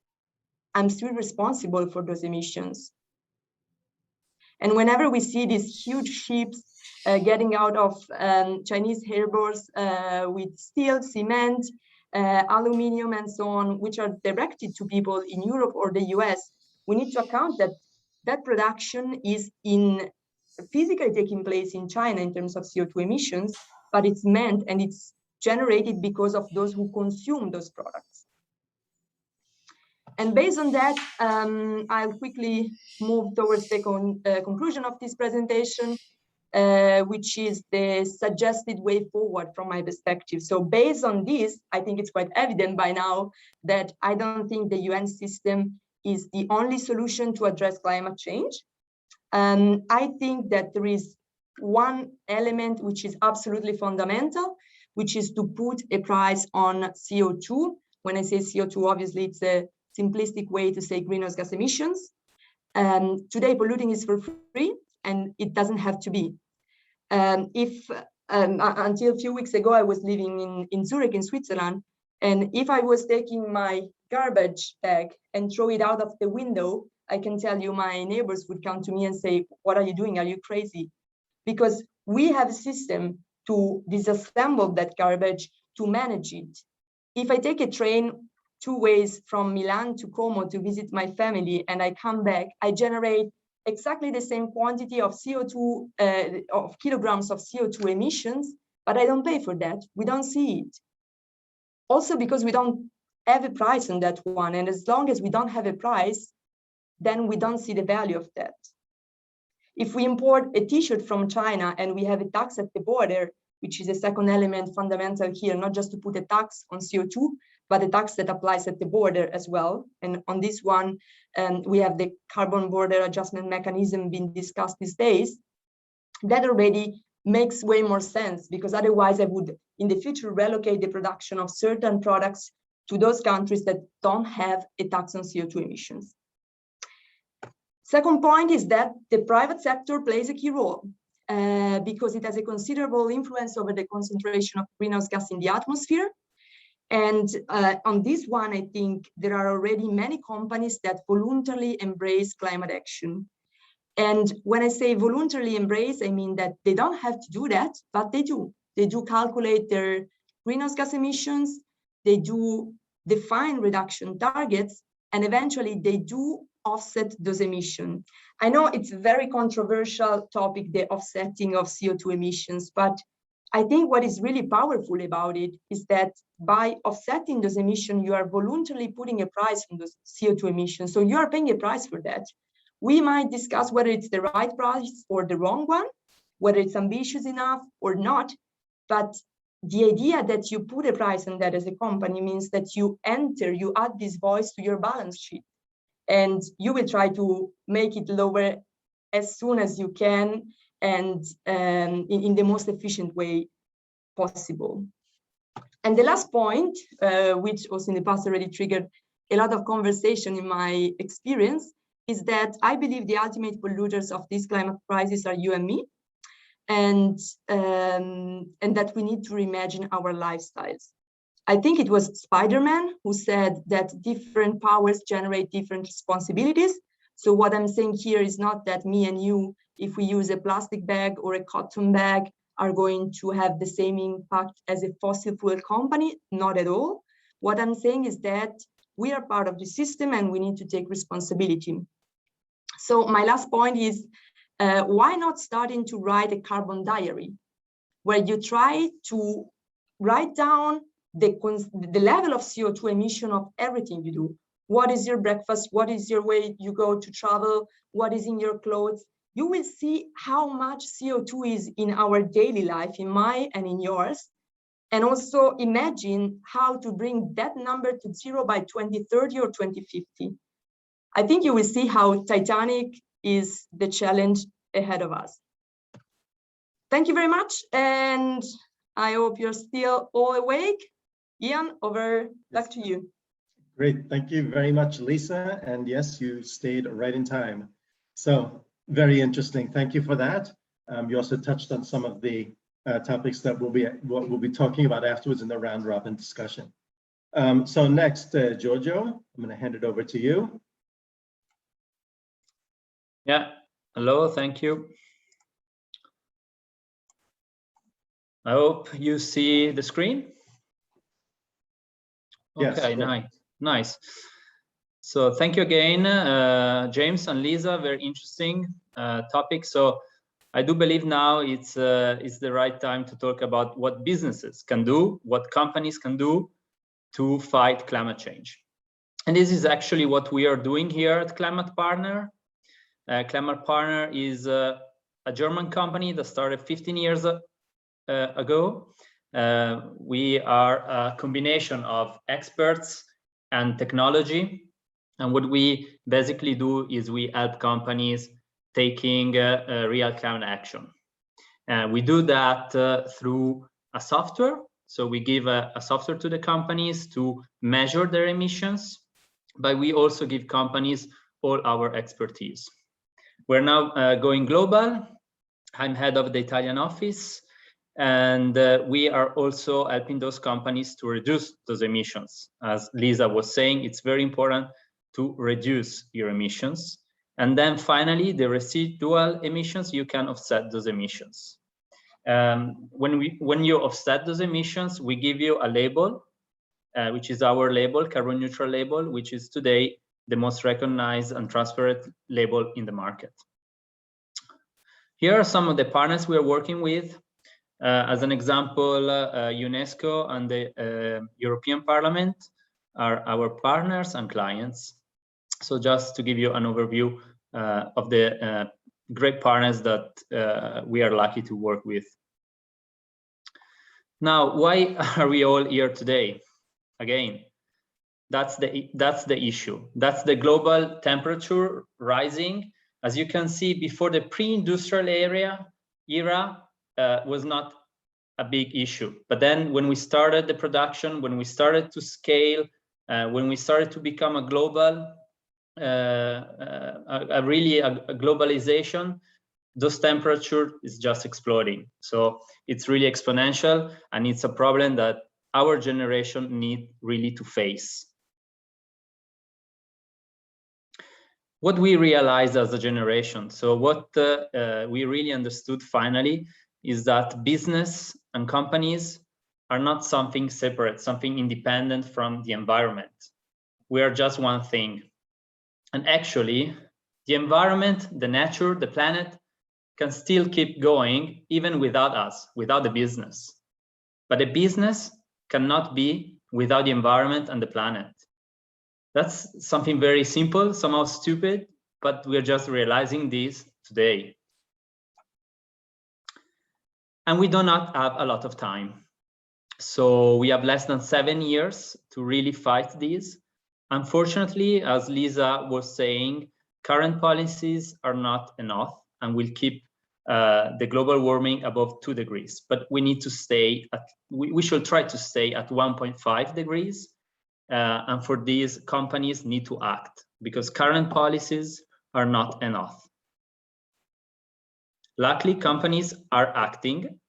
I'm still responsible for those emissions. And whenever we see these huge ships getting out of Chinese harbors with steel, cement, aluminium, and so on, which are directed to people in Europe or the US, we need to account that that production is physically taking place in China in terms of CO2 emissions, but it's meant and it's generated because of those who consume those products. And based on that, I'll quickly move towards the conclusion of this presentation, which is the suggested way forward from my perspective. So based on this, I think it's quite evident by now that I don't think the UN system is the only solution to address climate change. I think that there is one element which is absolutely fundamental, which is to put a price on CO2. When I say CO2, obviously it's a simplistic way to say greenhouse gas emissions. Today, polluting is for free, and it doesn't have to be. Until a few weeks ago, I was living in Zurich, in Switzerland, and if I was taking my garbage bag and throw it out of the window, I can tell you my neighbors would come to me and say, what are you doing? Are you crazy? Because we have a system to disassemble that garbage, to manage it. If I take a train, 2 ways from Milan to Como to visit my family and I come back, I generate exactly the same quantity of CO2, of kilograms of CO2 emissions, but I don't pay for that. We don't see it. Also because we don't have a price on that one. And as long as we don't have a price, then we don't see the value of that. If we import a t-shirt from China and we have a tax at the border, which is a second element fundamental here, not just to put a tax on CO2, but a tax that applies at the border as well. And on this one, we have the carbon border adjustment mechanism being discussed these days. That already makes way more sense, because otherwise I would in the future relocate the production of certain products to those countries that don't have a tax on CO2 emissions. Second point is that the private sector plays a key role because it has a considerable influence over the concentration of greenhouse gas in the atmosphere. And on this one, I think there are already many companies that voluntarily embrace climate action. And when I say voluntarily embrace, I mean that they don't have to do that, but they do. They do calculate their greenhouse gas emissions, they do define reduction targets, and eventually they do offset those emissions. I know it's a very controversial topic, the offsetting of CO2 emissions, but I think what is really powerful about it is that by offsetting those emissions, you are voluntarily putting a price on those CO2 emissions. So you are paying a price for that. We might discuss whether it's the right price or the wrong one, whether it's ambitious enough or not. But the idea that you put a price on that as a company means that you add this voice to your balance sheet. And you will try to make it lower as soon as you can and in the most efficient way possible. And the last point, which also in the past already triggered a lot of conversation in my experience, is that I believe the ultimate polluters of this climate crisis are you and me, and that we need to reimagine our lifestyles. I think it was Spider-Man who said that different powers generate different responsibilities. So what I'm saying here is not that me and you, if we use a plastic bag or a cotton bag, are going to have the same impact as a fossil fuel company, not at all. What I'm saying is that we are part of the system and we need to take responsibility. So my last point is, why not starting to write a carbon diary, where you try to write down the level of CO2 emission of everything you do. What is your breakfast? What is your way you go to travel? What is in your clothes? You will see how much CO2 is in our daily life, in my and in yours. And also imagine how to bring that number to zero by 2030 or 2050. I think you will see how titanic is the challenge ahead of us. Thank you very much. And I hope you're still all awake. Ian, back to you. Great, thank you very much, Lisa. And yes, you stayed right in time. So very interesting, thank you for that. You also touched on some of the topics that we'll be talking about afterwards in the round robin discussion. So next, Giorgio, I'm gonna hand it over to you. Yeah, hello, thank you. I hope you see the screen. Okay, yes, nice. So thank you again, James and Lisa, very interesting topic. So I do believe now it's the right time to talk about what businesses can do, what companies can do to fight climate change. And this is actually what we are doing here at Climate Partner. Climate Partner is a German company that started 15 years ago. We are a combination of experts and technology. And what we basically do is we help companies taking real climate action. And we do that through a software. So we give a software to the companies to measure their emissions, but we also give companies all our expertise. We're now going global. I'm head of the Italian office, and we are also helping those companies to reduce those emissions. As Lisa was saying, it's very important to reduce your emissions. And then finally, the residual emissions, you can offset those emissions. When you offset those emissions, we give you a label which is our label, carbon neutral label, which is today the most recognized and transparent label in the market. Here are some of the partners we are working with. As an example, UNESCO and the European Parliament are our partners and clients. So just to give you an overview of the great partners that we are lucky to work with. Now, why are we all here today? Again, that's the issue. That's the global temperature rising. As you can see, before the pre-industrial era was not a big issue. But then when we started the production, when we started to scale, when we started to become a global, really a globalization, those temperature is just exploding. So it's really exponential, and it's a problem that our generation need really to face. What we realized as a generation, so what we really understood finally is that business and companies are not something separate, something independent from the environment. We are just one thing. And actually, the environment, the nature, the planet can still keep going even without us, without the business. But the business cannot be without the environment and the planet. That's something very simple, somehow stupid, but we're just realizing this today. And we do not have a lot of time. So we have less than 7 years to really fight this. Unfortunately, as Lisa was saying, current policies are not enough and will keep the global warming above 2 degrees. But we need to stay at, we should try to stay at 1.5 degrees. And for these, companies need to act because current policies are not enough. Luckily, companies are acting.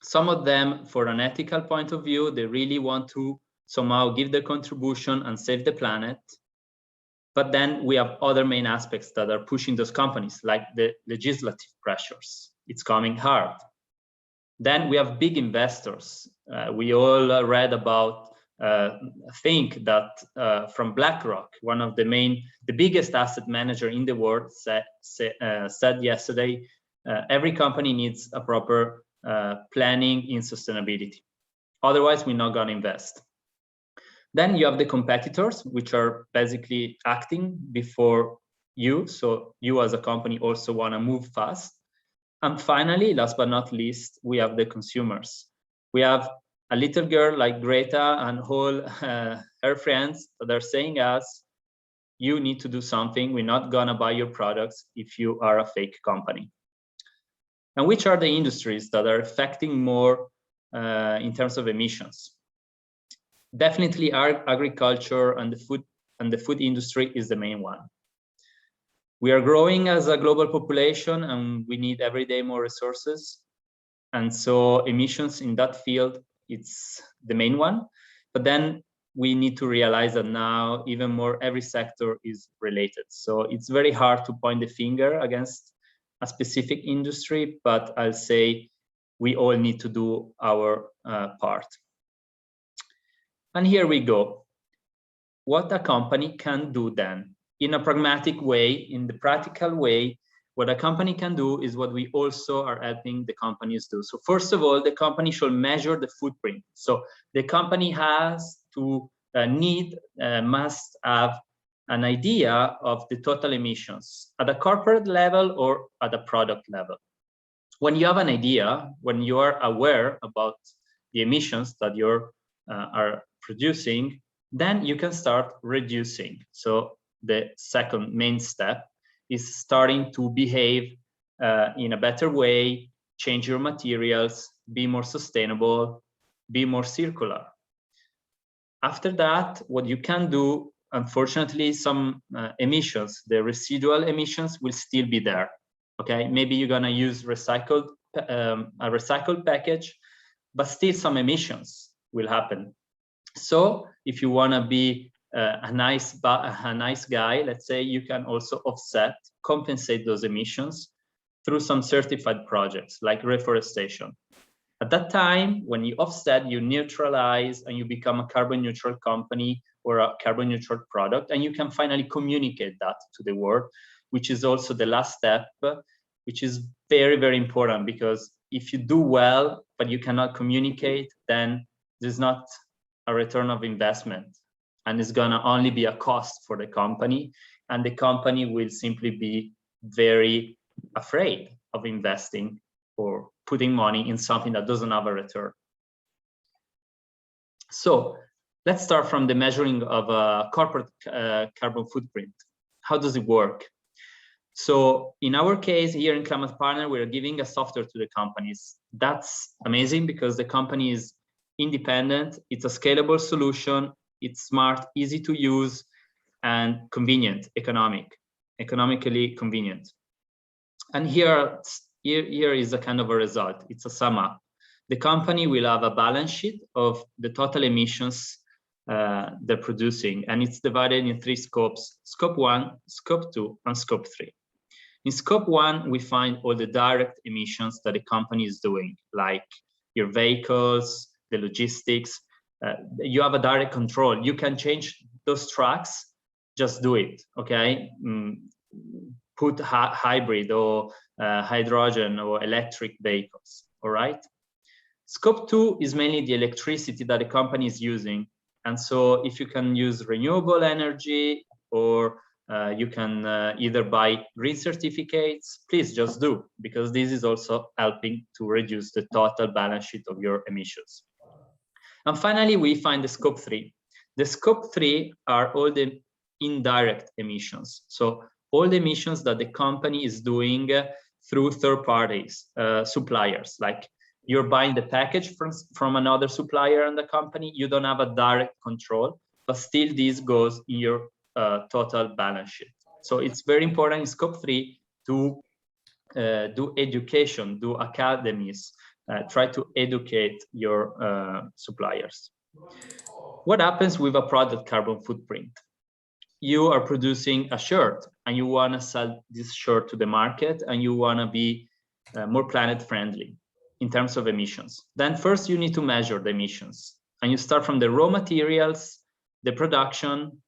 Some of them, for an ethical point of view, they really want to somehow give their contribution and save the planet. But then we have other main aspects that are pushing those companies, like the legislative pressures. It's coming hard. Then we have big investors. We all read about, think that from BlackRock, one of the biggest asset manager in the world, said yesterday, every company needs a proper planning in sustainability. Otherwise, we're not going to invest. Then you have the competitors, which are basically acting before you. So you as a company also want to move fast. And finally, last but not least, we have the consumers. We have a little girl like Greta and all her friends that are saying us, you need to do something. We're not going to buy your products if you are a fake company. And which are the industries that are affecting more in terms of emissions? Definitely our agriculture and the food industry is the main one. We are growing as a global population and we need every day more resources. And so emissions in that field, it's the main one. But then we need to realize that now even more every sector is related. So it's very hard to point the finger against a specific industry, but I'll say we all need to do our part. And here we go. What a company can do then, in a pragmatic way, in the practical way, what a company can do is what we also are helping the companies do. So first of all, the company should measure the footprint. So the company has to must have an idea of the total emissions at a corporate level or at a product level. When you have an idea, when you are aware about the emissions that you are producing, then you can start reducing. So the second main step is starting to behave in a better way, change your materials, be more sustainable, be more circular. After that, what you can do, unfortunately, some emissions, the residual emissions will still be there. Okay, maybe you're gonna use a recycled package, but still some emissions will happen. So if you want to be a nice guy, let's say, you can also compensate those emissions through some certified projects like reforestation. At that time, when you offset, you neutralize and you become a carbon neutral company or a carbon neutral product, and you can finally communicate that to the world, which is also the last step, which is very, very important, because if you do well, but you cannot communicate, then there's not a return of investment, and it's gonna only be a cost for the company, and the company will simply be very afraid of investing or putting money in something that doesn't have a return. So let's start from the measuring of a corporate carbon footprint. How does it work? So in our case here in Climate Partner, we're giving a software to the companies. That's amazing because the company is independent. It's a scalable solution. It's smart, easy to use, and convenient, economically convenient. And here is a kind of a result. It's a sum up. The company will have a balance sheet of the total emissions they're producing, and it's divided in 3 scopes: scope 1, scope 2, and scope 3. In scope 1, we find all the direct emissions that the company is doing, like your vehicles, the logistics. You have a direct control. You can change those tracks, just do it, okay? Put hybrid or hydrogen or electric vehicles, all right? Scope 2 is mainly the electricity that the company is using. And so if you can use renewable energy, or you can either buy green certificates, please just do, because this is also helping to reduce the total balance sheet of your emissions. And finally, we find the scope 3. The scope 3 are all the indirect emissions. So all the emissions that the company is doing through third parties, suppliers, like you're buying the package from another supplier in the company, you don't have a direct control, but still this goes in your total balance sheet. So it's very important in scope 3 to do education, do academies, try to educate your suppliers. What happens with a product carbon footprint? You are producing a shirt and you want to sell this shirt to the market, and you want to be more planet friendly in terms of emissions. Then first you need to measure the emissions, and you start from the raw materials, the production,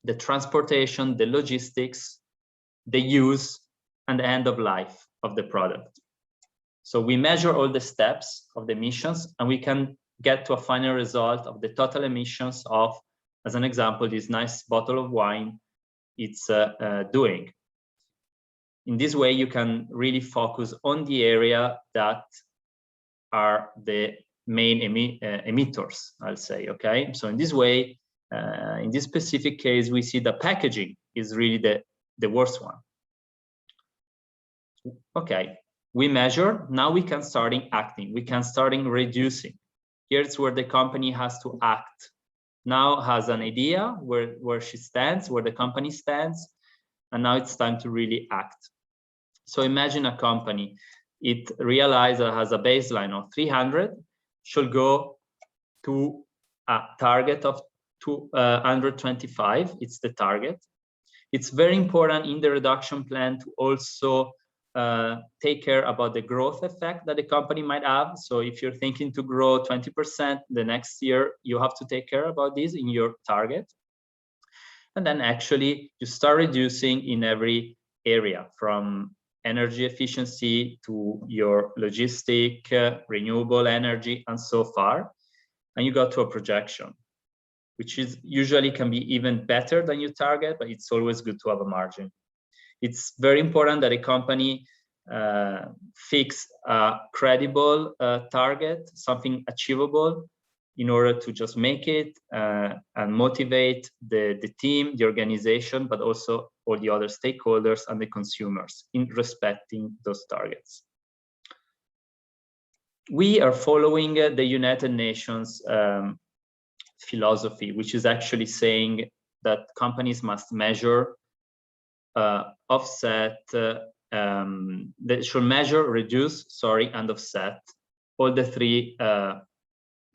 the transportation, the logistics, the use, and the end of life of the product. So we measure all the steps of the emissions, and we can get to a final result of the total emissions of, as an example, this nice bottle of wine it's doing. In this way, you can really focus on the area that are the main emitters, I'll say, okay? So in this way, in this specific case, we see the packaging is really the worst one. Okay, we measure, now we can start acting, we can start reducing. Here's where the company has to act. Now has an idea where she stands, where the company stands, and now it's time to really act. So imagine a company, it realizes it has a baseline of 300, should go to a target of 225, it's the target. It's very important in the reduction plan to also take care about the growth effect that the company might have. So if you're thinking to grow 20% the next year, you have to take care about this in your target. And then actually you start reducing in every area, from energy efficiency to your logistic, renewable energy, and so far. And you go to a projection, which is usually can be even better than your target, but it's always good to have a margin. It's very important that a company fix a credible target, something achievable, in order to just make it and motivate the team, the organization, but also all the other stakeholders and the consumers in respecting those targets. We are following the United Nations philosophy, which is actually saying that companies must measure, offset, they should measure, reduce, and offset, all the 3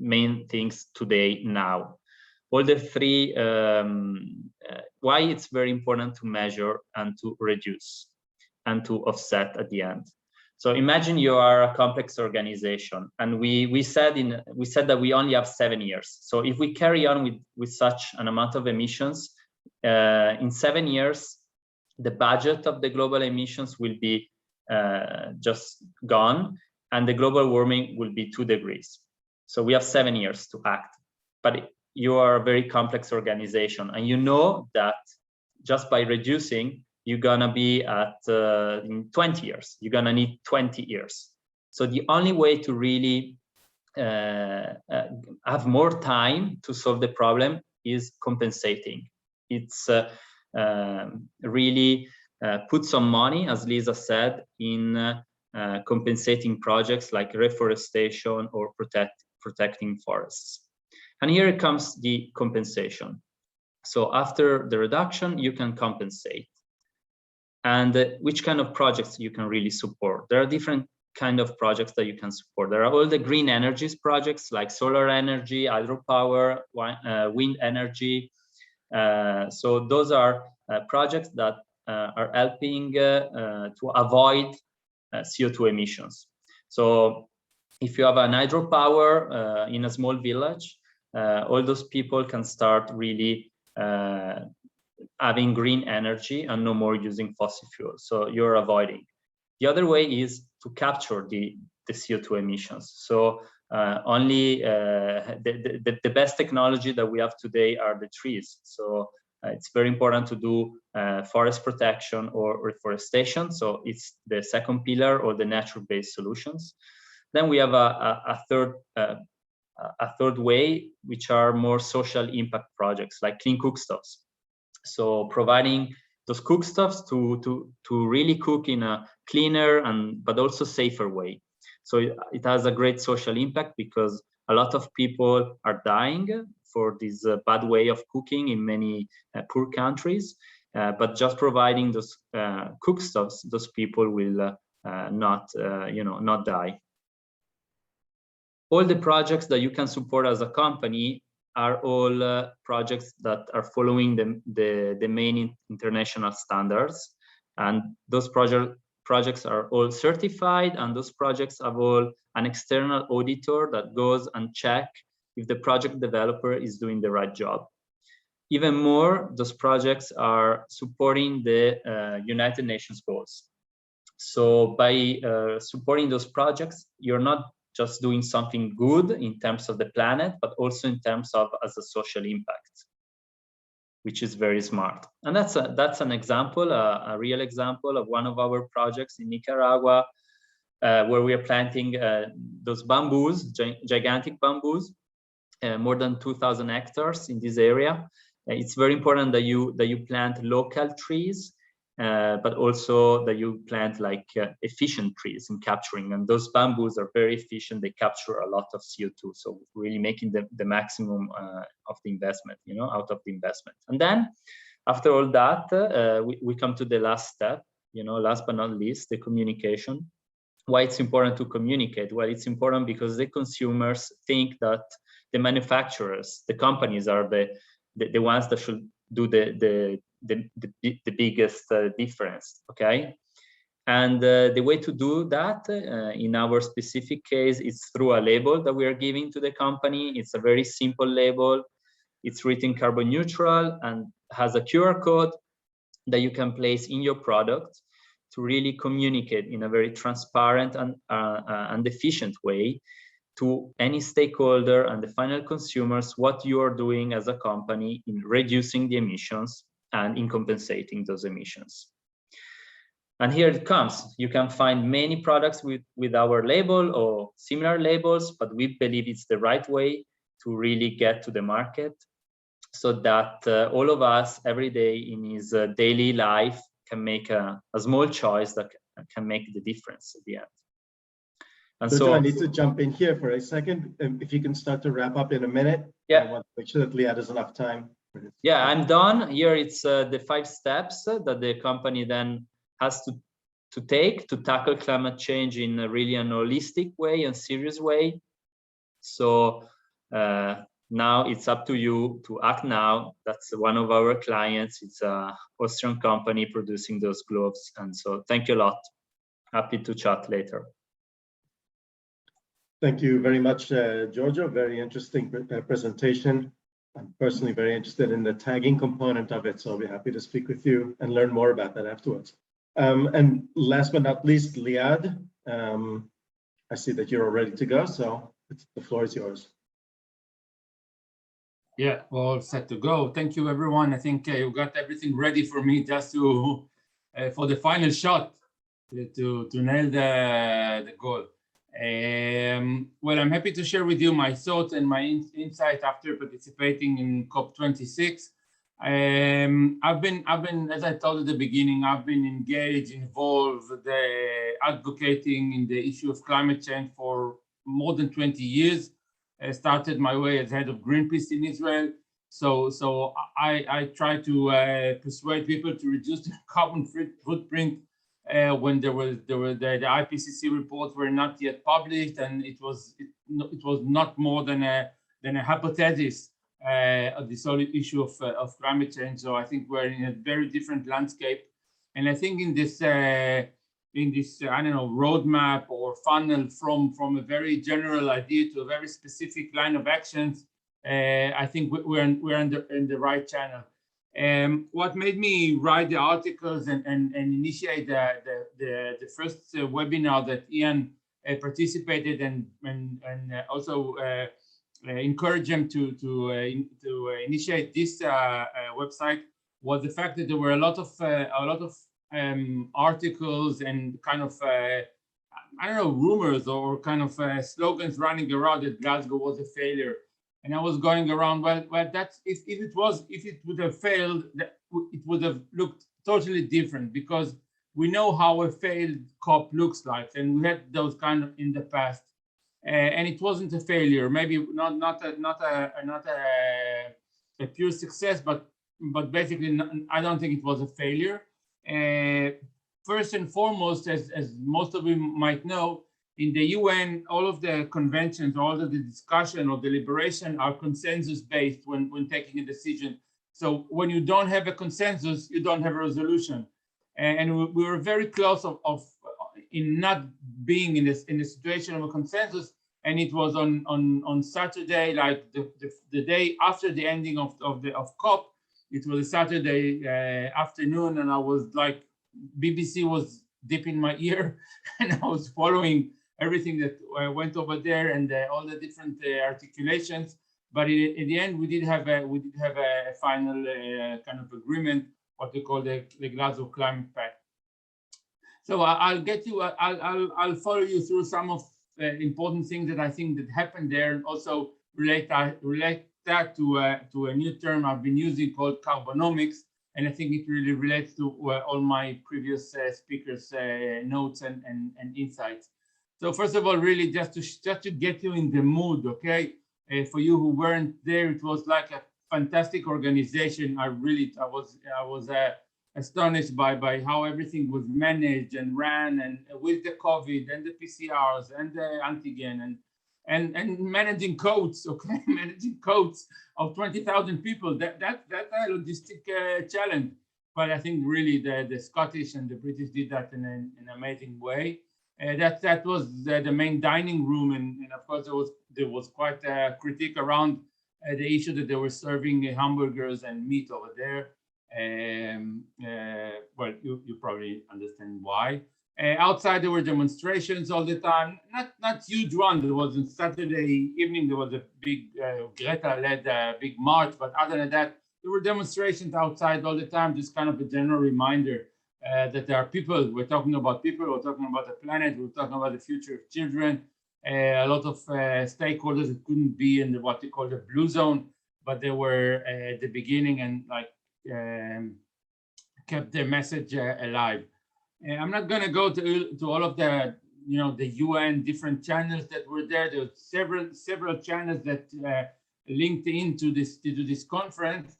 main things today now. All the 3, why it's very important to measure and to reduce and to offset at the end. So imagine you are a complex organization, and we said that we only have 7 years. So if we carry on with such an amount of emissions, in 7 years, the budget of the global emissions will be just gone, and the global warming will be 2 degrees. So we have 7 years to act. But you are a very complex organization, and you know that just by reducing, you're gonna be at in 20 years. You're gonna need 20 years. So the only way to really have more time to solve the problem is compensating. It's really put some money, as Lisa said, in compensating projects like reforestation or protecting forests. And here comes the compensation. So after the reduction, you can compensate. And which kind of projects you can really support? There are different kind of projects that you can support. There are all the green energies projects like solar energy, hydropower, wind energy. So those are projects that are helping to avoid CO2 emissions. So if you have an hydropower in a small village, all those people can start really having green energy and no more using fossil fuels. So you're avoiding. The other way is to capture the CO2 emissions. So only the best technology that we have today are the trees. So it's very important to do forest protection or reforestation. So it's the second pillar, or the nature-based solutions. Then we have a third way, which are more social impact projects like clean cookstoves. So providing those cookstoves to really cook in a cleaner but also safer way. So it has a great social impact because a lot of people are dying for this bad way of cooking in many poor countries. But just providing those cookstoves, those people will not die. All the projects that you can support as a company are all projects that are following the main international standards, and those projects are all certified, and those projects have all an external auditor that goes and check if the project developer is doing the right job. Even more, those projects are supporting the United Nations goals. So by supporting those projects, you're not just doing something good in terms of the planet, but also in terms of as a social impact, which is very smart. And that's an example, a real example of one of our projects in Nicaragua, where we are planting those bamboos, gigantic bamboos, more than 2,000 hectares in this area. It's very important that you plant local trees, but also that you plant like efficient trees in capturing. And those bamboos are very efficient. They capture a lot of CO2. So really making the maximum of the investment, out of the investment. And then after all that, we come to the last step, last but not least, the communication. Why it's important to communicate? Well, it's important because the consumers think that the manufacturers, the companies are the ones that should do the biggest difference, okay? And the way to do that in our specific case is through a label that we are giving to the company. It's a very simple label. It's written carbon neutral and has a QR code that you can place in your product to really communicate in a very transparent and efficient way to any stakeholder and the final consumers what you are doing as a company in reducing the emissions and in compensating those emissions. And here it comes. You can find many products with our label or similar labels, but we believe it's the right way to really get to the market so that all of us every day in his daily life can make a small choice that can make the difference at the end. And so I need to jump in here for a second. If you can start to wrap up in a minute. Yeah. I want to make sure that Leah has enough time. Yeah, I'm done. Here it's the 5 steps that the company then has to take to tackle climate change in a really an holistic way and serious way. So now it's up to you to act now. That's one of our clients. It's an Austrian company producing those gloves. And so thank you a lot. happy to chat later. Thank you very much, Giorgio. Very interesting presentation. I'm personally very interested in the tagging component of it, so I'll be happy to speak with you and learn more about that afterwards. And last but not least, Liad, I see that you're all ready to go, so the floor is yours. Yeah, all set to go. Thank you, everyone. I think you got everything ready for me just to for the final shot to nail the goal. Well, I'm happy to share with you my thoughts and my insight after participating in COP26. I've been, as I told at the beginning, I've been engaged, involved, advocating in the issue of climate change for more than 20 years. I started my way as head of Greenpeace in Israel. So I try to persuade people to reduce their carbon footprint when the IPCC reports were not yet published, and it was not more than a hypothesis of this whole issue of climate change. So I think we're in a very different landscape, and I think in this I don't know, roadmap or funnel from a very general idea to a very specific line of actions, I think we're in the right channel. What made me write the articles and initiate the first webinar that Ian participated and also encourage him to initiate this website was the fact that there were a lot of articles and kind of I don't know, rumors or kind of slogans running around that Glasgow was a failure. And I was going around, well, that's if it would have failed, it would have looked totally different, because we know how a failed COP looks like, and we had those kind of in the past, and it wasn't a failure. Maybe not a pure success, but basically, I don't think it was a failure. First and foremost, as most of you might know, in the UN, all of the conventions, all of the discussion or deliberation are consensus-based when taking a decision. So when you don't have a consensus, you don't have a resolution. And we were very close in not being in a situation of a consensus. And it was on Saturday, like the day after the ending of COP. It was a Saturday afternoon, and I was like, BBC was deep in my ear, and I was following everything that went over there and all the different articulations. But in the end, we did have a final kind of agreement, what we call the Glasgow Climate Pact. So I'll follow you through some of the important things that I think that happened there, and also relate that to a new term I've been using called carbonomics. And I think it really relates to all my previous speakers' notes and insights. So first of all, really just to get you in the mood, okay? For you who weren't there, it was like a fantastic organization. I was astonished by how everything was managed and ran, and with the COVID and the PCRs and the antigen and managing codes, okay, managing codes of 20,000 people. That's a logistic challenge. But I think really the Scottish and the British did that in an amazing way. That was the main dining room, and of course there was quite a critique around the issue that they were serving hamburgers and meat over there. Well, you probably understand why. Outside there were demonstrations all the time, not huge ones. There was on Saturday evening, there was a big Greta led a big march, but other than that, there were demonstrations outside all the time. Just kind of a general reminder that there are people. We're talking about people. We're talking about the planet. We're talking about the future of children. A lot of stakeholders that couldn't be in what they call the blue zone, but they were at the beginning and like kept their message alive. I'm not going to go to all of the the UN different channels that were there. There were several channels that linked into this conference,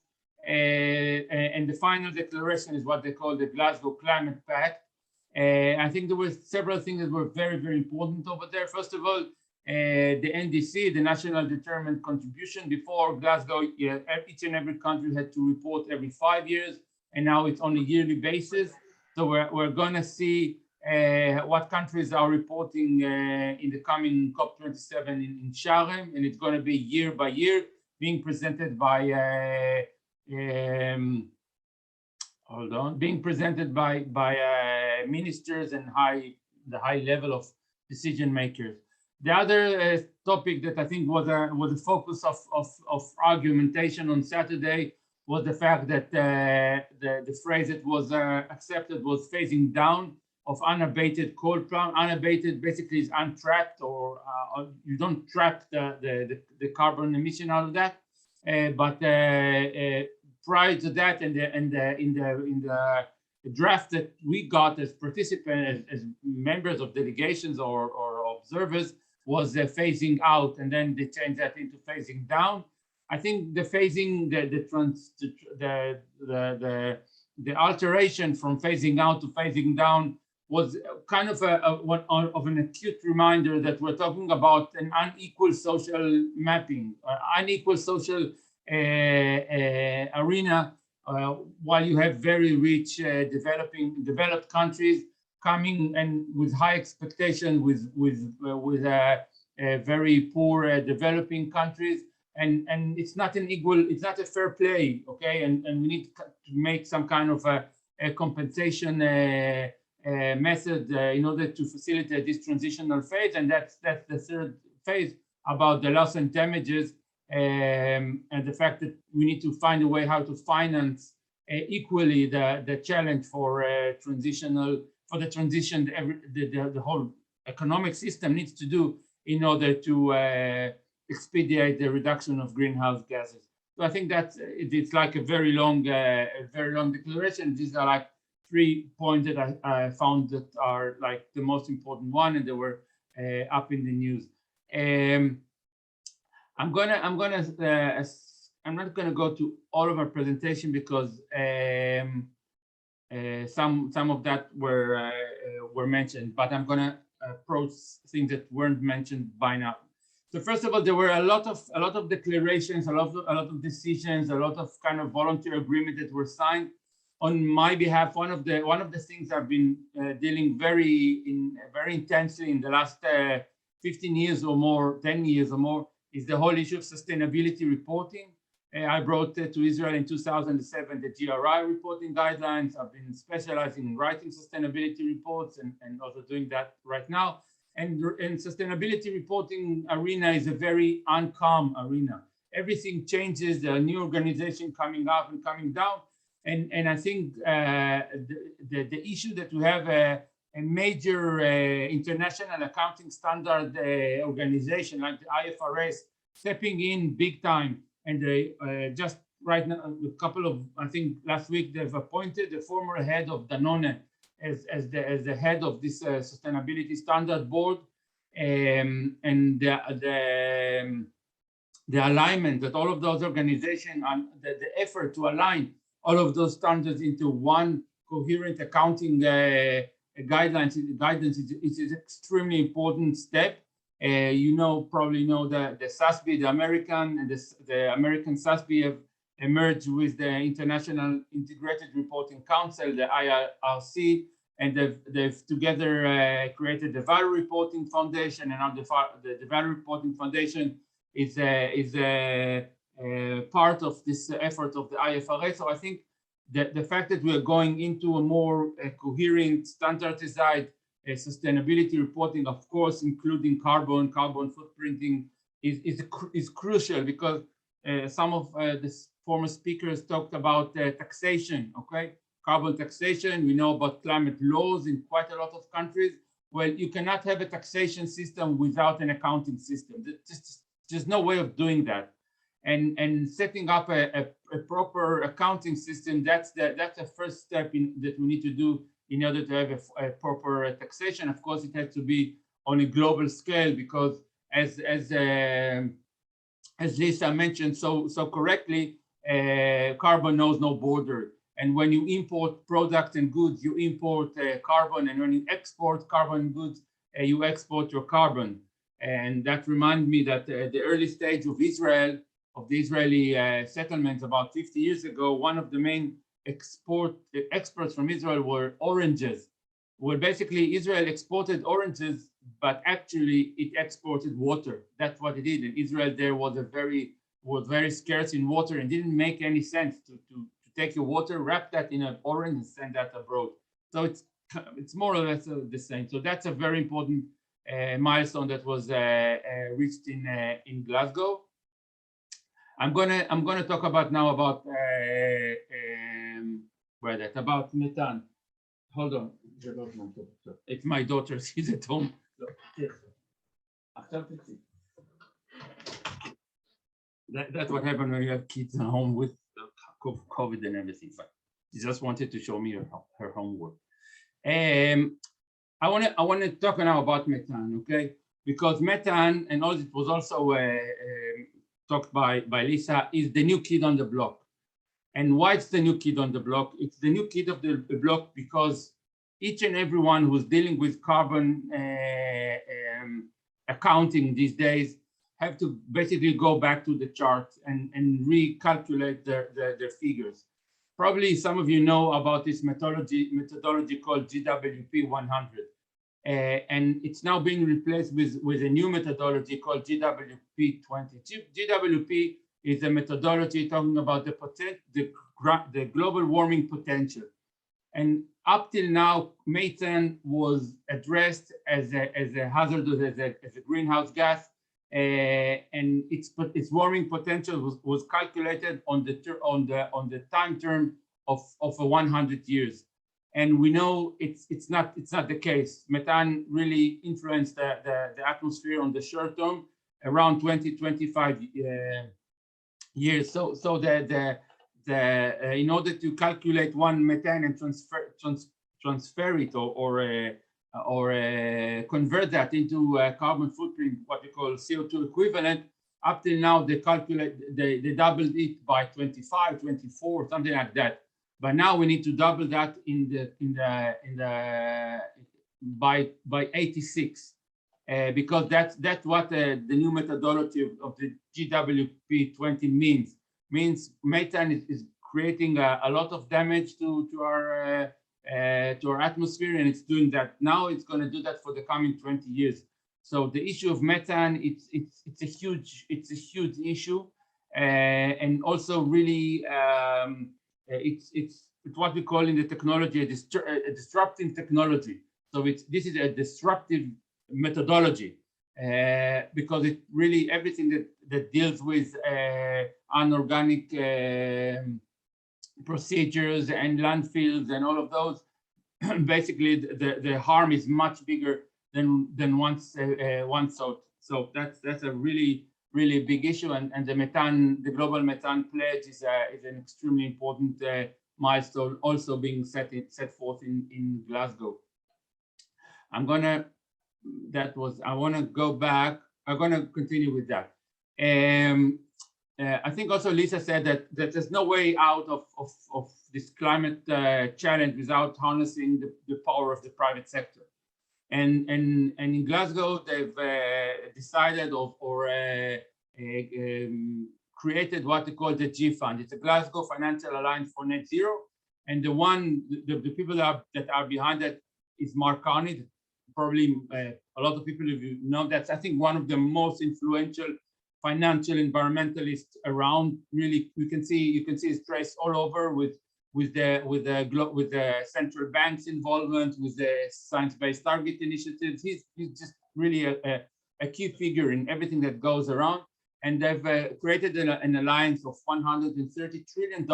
and the final declaration is what they call the Glasgow Climate Pact. I think there were several things that were very, very important over there. First of all, the NDC, the National Determined Contribution. Before Glasgow, each and every country had to report every 5 years, and now it's on a yearly basis. So we're going to see what countries are reporting in the coming COP27 in Sharm, and it's going to be year by year, being presented by being presented by ministers and the high level of decision makers. The other topic that I think was a focus of argumentation on Saturday was the fact that the phrase that was accepted was phasing down of unabated coal plant. Unabated basically is untracked, or you don't track the carbon emission out of that. But prior to that, in the draft that we got as participants, as members of delegations or observers, was phasing out, and then they changed that into phasing down. I think the phasing, the alteration from phasing out to phasing down was kind of an acute reminder that we're talking about an unequal social mapping, unequal social arena, while you have very rich developed countries coming and with high expectation with very poor developing countries, and it's not an equal, it's not a fair play, okay, and we need to make some kind of a compensation method in order to facilitate this transitional phase, and that's the third phase about the loss and damages, and the fact that we need to find a way how to finance equally the challenge for the transition the whole economic system needs to do in order to expedite the reduction of greenhouse gases. So I think that's it's like a very long declaration. These are like 3 points that I found that are like the most important one, and they were up in the news. I'm not gonna go to all of our presentation because some of that were mentioned, but I'm gonna approach things that weren't mentioned by now. So first of all, there were a lot of declarations, a lot of decisions, a lot of kind of volunteer agreement that were signed on my behalf. One of the things I've been dealing very intensely in the last 15 years or more, 10 years or more, is the whole issue of sustainability reporting. I brought to Israel in 2007 the GRI reporting guidelines. I've been specializing in writing sustainability reports and also doing that right now. And sustainability reporting arena is a very uncalm arena. Everything changes. There are new organizations coming up and coming down. And I think the issue that we have a major international accounting standard organization like the IFRS stepping in big time. And they just right now, a couple of, I think last week, they've appointed the former head of Danone as the head of this sustainability standard board, and the alignment that all of those organizations, the effort to align all of those standards into one coherent accounting guidance is an extremely important step. You probably know the SASB, the American, and the American SASB have emerged with the International Integrated Reporting Council, the IRC, and they've together created the Value Reporting Foundation, and now the Value Reporting Foundation is a part of this effort of the IFRS. So I think that the fact that we are going into a more coherent, standardized sustainability reporting, of course, including carbon footprinting, is crucial, because some of the former speakers talked about taxation, okay? Carbon taxation, we know about climate laws in quite a lot of countries. Well, you cannot have a taxation system without an accounting system. There's no way of doing that. And setting up a proper accounting system, that's the first step that we need to do in order to have a proper taxation. Of course, it has to be on a global scale, because as Lisa mentioned so correctly, carbon knows no border. And when you import products and goods, you import carbon, and when you export carbon goods, you export your carbon. And that reminds me that the early stage of Israel, of the Israeli settlements about 50 years ago, one of the main exports from Israel were oranges. Well, basically, Israel exported oranges, but actually it exported water. That's what it did. In Israel, there was very scarce in water, and didn't make any sense to take your water, wrap that in an orange, and send that abroad. So it's more or less the same. So that's a very important milestone that was reached in Glasgow. I'm gonna talk about now about about methane. Hold on. It's my daughter. She's at home. That's what happened when you have kids at home with COVID and everything. But she just wanted to show me her homework. I want to talk now about methane, okay? Because methane, and it was also talked by Lisa, is the new kid on the block. And why it's the new kid on the block? It's the new kid of the block because each and everyone who's dealing with carbon accounting these days have to basically go back to the charts and recalculate their figures. Probably some of you know about this methodology called GWP 100. And it's now being replaced with a new methodology called GWP 20. GWP is a methodology talking about the global warming potential. And up till now, methane was addressed as a hazardous, as a greenhouse gas, and its warming potential was calculated on the time term of 100 years. And we know it's not the case. Methane really influenced the atmosphere on the short term, around 20-25 years. So in order to calculate one methane and transfer it or convert that into a carbon footprint, what we call CO2 equivalent, up till now they doubled it by 25, 24, something like that. But now we need to double that by 86, because that's what the new methodology of the GWP 20 means. Means methane is creating a lot of damage to our atmosphere, and it's doing that now. It's going to do that for the coming 20 years. So the issue of methane, it's a huge issue, and also really it's what we call in the technology a disrupting technology. So this is a disruptive methodology because it really everything that deals with unorganic procedures and landfills and all of those, basically the harm is much bigger than once thought. So that's a really big issue, and the global methane pledge is an extremely important milestone, also being set forth in Glasgow. I want to go back. I'm going to continue with that. I think also Lisa said that there's no way out of this climate challenge without harnessing the power of the private sector. And in Glasgow, they've decided created what they call the G Fund. It's a Glasgow Financial Alliance for Net Zero. And the people that are behind that is Mark Carney. Probably a lot of people know that's, I think, one of the most influential financial environmentalists around. Really, you can see his trace all over with the central bank's involvement, with the science-based target initiatives. He's just really a key figure in everything that goes around. And they've created an alliance of $130 trillion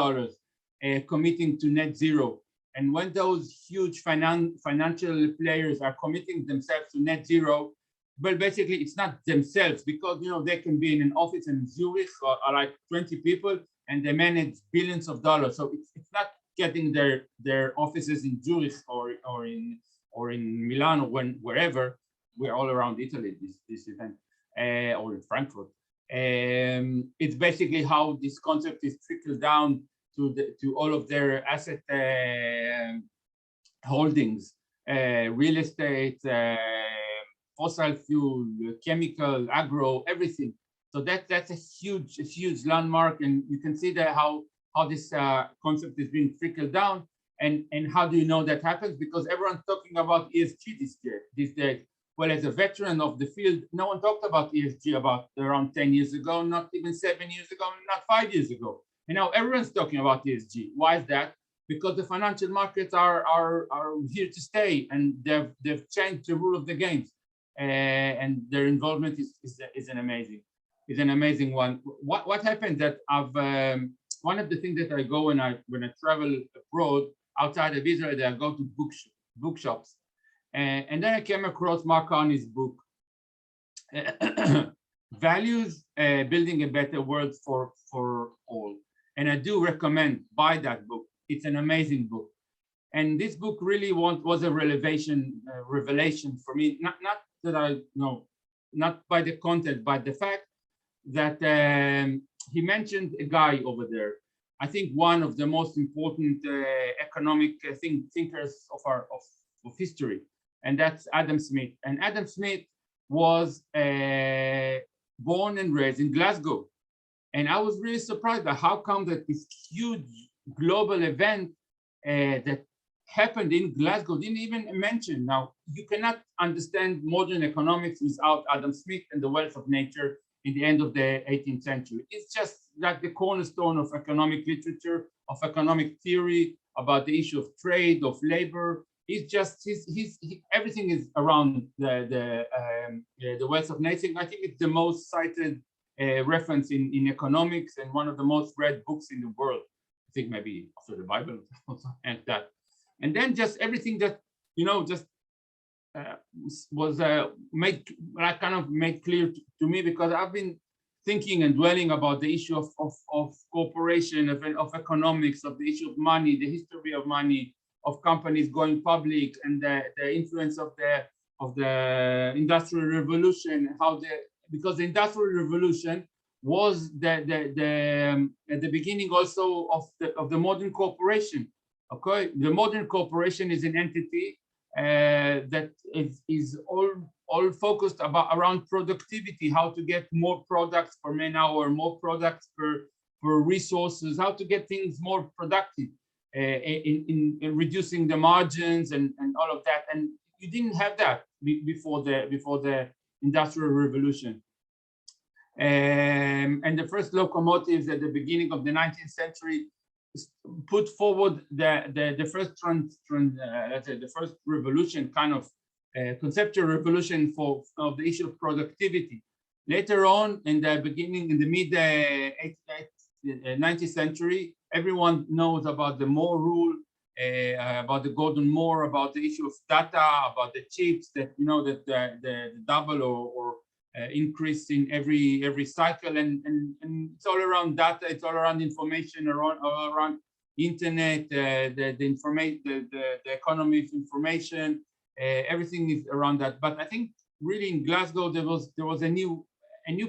committing to net zero. And when those huge financial players are committing themselves to net zero, well, basically it's not themselves, because they can be in an office in Zurich or like 20 people, and they manage billions of dollars. So it's not getting their offices in Zurich or in Milan or wherever. We're all around Italy this event, or in Frankfurt. It's basically how this concept is trickled down to all of their asset holdings, real estate, fossil fuel, chemical, agro, everything. So that's a huge landmark, and you can see that how this concept is being trickled down. And how do you know that happens? Because everyone's talking about ESG these days. Well, as a veteran of the field, no one talked about ESG about around 10 years ago, not even 7 years ago, not 5 years ago. And now everyone's talking about ESG. Why is that? Because the financial markets are here to stay, and they've changed the rule of the games, and their involvement is an amazing one. What happened that I've one of the things that I go when I travel abroad outside of Israel, that I go to bookshops, and then I came across Mark Carney's book, Values, Building a Better World for All. And I do recommend buy that book. It's an amazing book. And this book really was a revelation for me, not that I know, not by the content, but the fact that he mentioned a guy over there. I think one of the most important economic thinkers of history, and that's Adam Smith. And Adam Smith was born and raised in Glasgow. And I was really surprised by how come that this huge global event that happened in Glasgow didn't even mention. Now, you cannot understand modern economics without Adam Smith and the wealth of nature in the end of the 18th century. It's just like the cornerstone of economic literature, of economic theory, about the issue of trade, of labor. It's just everything is around the wealth of nature. I think it's the most cited reference in economics, and one of the most read books in the world. I think maybe after the Bible or something like that. And then just everything that, just was made clear to me, because I've been thinking and dwelling about the issue of cooperation, of economics, of the issue of money, the history of money, of companies going public, and the influence of the Industrial Revolution, because the Industrial Revolution was at the beginning also of the modern corporation. Okay, the modern corporation is an entity that is all focused around productivity, how to get more products per man hour, more products per resources, how to get things more productive, in reducing the margins and all of that. And you didn't have that before the Industrial Revolution. And the first locomotives at the beginning of the 19th century put forward the first revolution, kind of conceptual revolution of the issue of productivity. Later on, in the mid 19th century, everyone knows about the Moore rule, about the Gordon Moore, about the issue of data, about the chips that the double or increase in every cycle, and it's all around data, it's all around information, all around internet, the economy of information, everything is around that. But I think really in Glasgow there was a new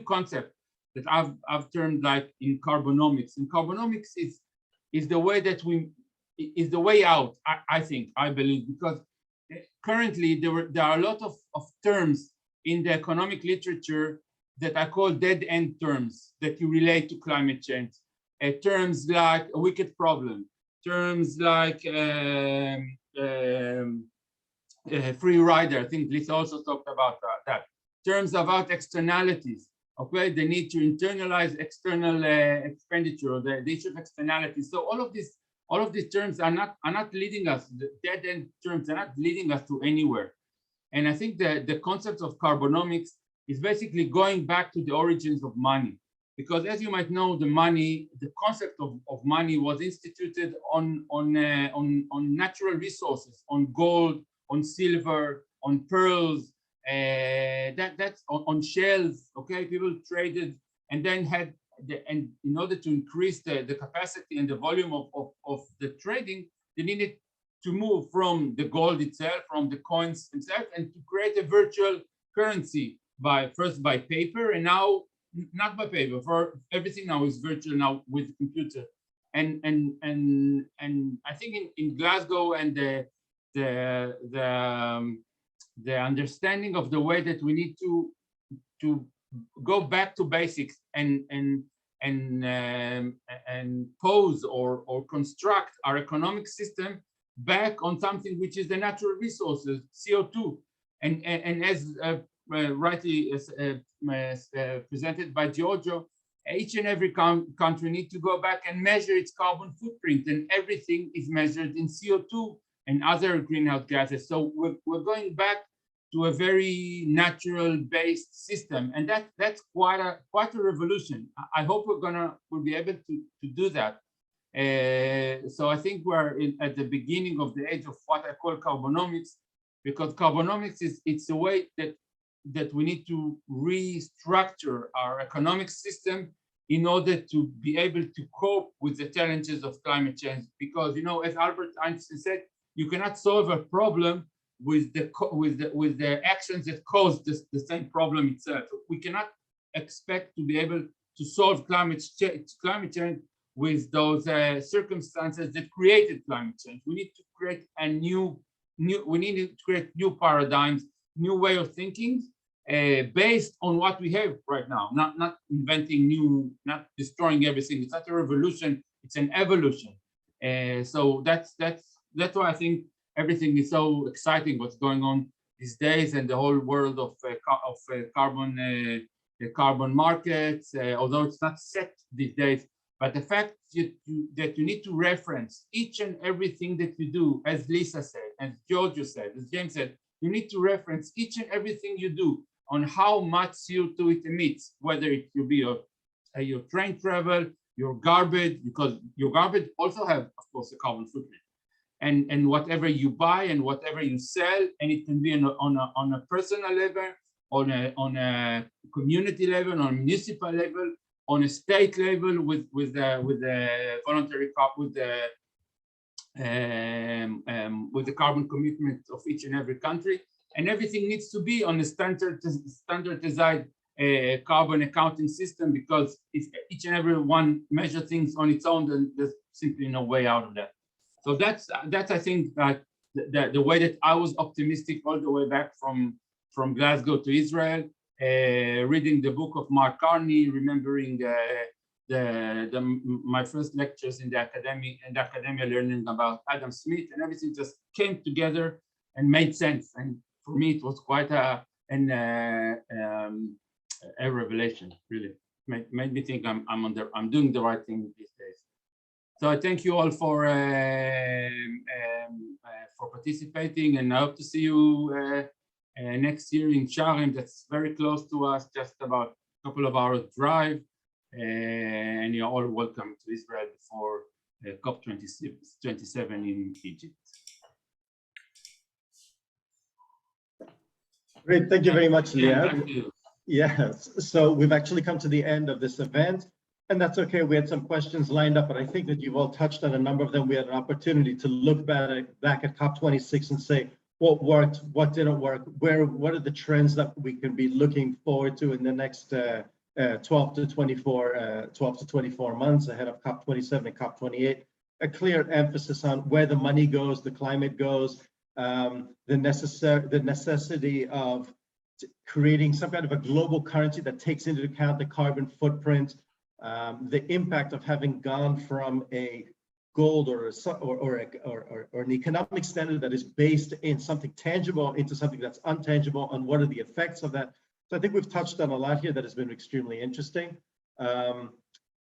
concept that I've termed like in carbonomics. And carbonomics is the way that is the way out, I believe, because currently there are a lot of terms in the economic literature that I call dead-end terms that you relate to climate change. Terms like a wicked problem, terms like free rider. I think Lisa also talked about that. Terms about externalities, okay? The need to internalize external expenditure, or the issue of externalities. So all of these terms are not leading us, the dead-end terms are not leading us to anywhere. And I think the concept of carbonomics is basically going back to the origins of money. Because as you might know, the concept of money was instituted on natural resources, on gold, on silver, on pearls, that's on shells, okay? People traded and then had, and in order to increase the capacity and the volume of the trading, they needed to move from the gold itself, from the coins themselves, and to create a virtual currency first by paper, and now not by paper. For everything now is virtual now with the computer. And I think in Glasgow and the understanding of the way that we need to go back to basics and pose or construct our economic system back on something which is the natural resources, CO2. And as rightly presented by Giorgio, each and every country needs to go back and measure its carbon footprint, and everything is measured in CO2 and other greenhouse gases. So we're going back to a very natural-based system, and that's quite a revolution. I hope we'll be able to do that. So I think we're at the beginning of the age of what I call carbonomics, because carbonomics it's a way that we need to restructure our economic system in order to be able to cope with the challenges of climate change. Because, you know, as Albert Einstein said, you cannot solve a problem with the actions that cause the same problem itself. We cannot expect to be able to solve climate change with those circumstances that created climate change. We need to create a we need to create new paradigms, new way of thinking based on what we have right now, not inventing new, not destroying everything. It's not a revolution, it's an evolution. So that's why I think everything is so exciting what's going on these days, and the whole world of carbon markets, although it's not set these days. But the fact that you need to reference each and everything that you do, as Lisa said, as Giorgio said, as James said, you need to reference each and everything you do on how much CO2 it emits, whether it will be your train travel, your garbage, because your garbage also have, of course, a carbon footprint, and whatever you buy and whatever you sell, and it can be on a personal level, on a community level, on a municipal level, on a state level, with the voluntary with the carbon commitment of each and every country, and everything needs to be on a standardized carbon accounting system, because if each and every one measure things on its own, then there's simply no way out of that. So that's I think that the way that I was optimistic all the way back from Glasgow to Israel, reading the book of Mark Carney, remembering my first lectures in the academia, learning about Adam Smith, and everything just came together and made sense. And for me, it was quite a revelation. Really made me think I'm doing the right thing these days. So I thank you all for participating, and I hope to see you next year in Sharm. That's very close to us, just about a couple of hours drive, and you're all welcome to Israel for COP27 in Egypt. Great, thank you very much, Liad. Thank you. Yes, so we've actually come to the end of this event, and that's okay. We had some questions lined up, but I think that you've all touched on a number of them. We had an opportunity to look back at COP26 and say what worked, what didn't work, what are the trends that we can be looking forward to in the next 12 to 24 months ahead of COP27 and COP28. A clear emphasis on where the money goes, the climate goes, the necessity of creating some kind of a global currency that takes into account the carbon footprint, the impact of having gone from a gold or an economic standard that is based in something tangible into something that's untangible, and what are the effects of that. So I think we've touched on a lot here that has been extremely interesting.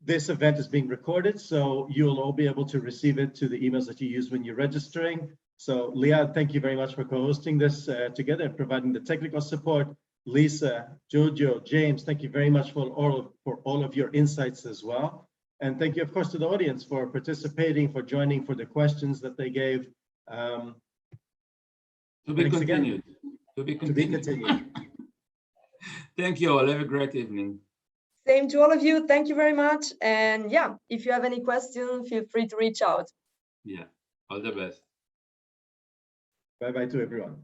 This event is being recorded, so you'll all be able to receive it to the emails that you use when you're registering. So Liad, thank you very much for co-hosting this together and providing the technical support. Lisa, Giorgio, James, thank you very much for all of your insights as well. And thank you, of course, to the audience for participating, for joining, for the questions that they gave. To be continued. To be continued. Thank you all. Have a great evening. Same to all of you. Thank you very much. And yeah, if you have any questions, feel free to reach out. Yeah, all the best. Bye-bye to everyone.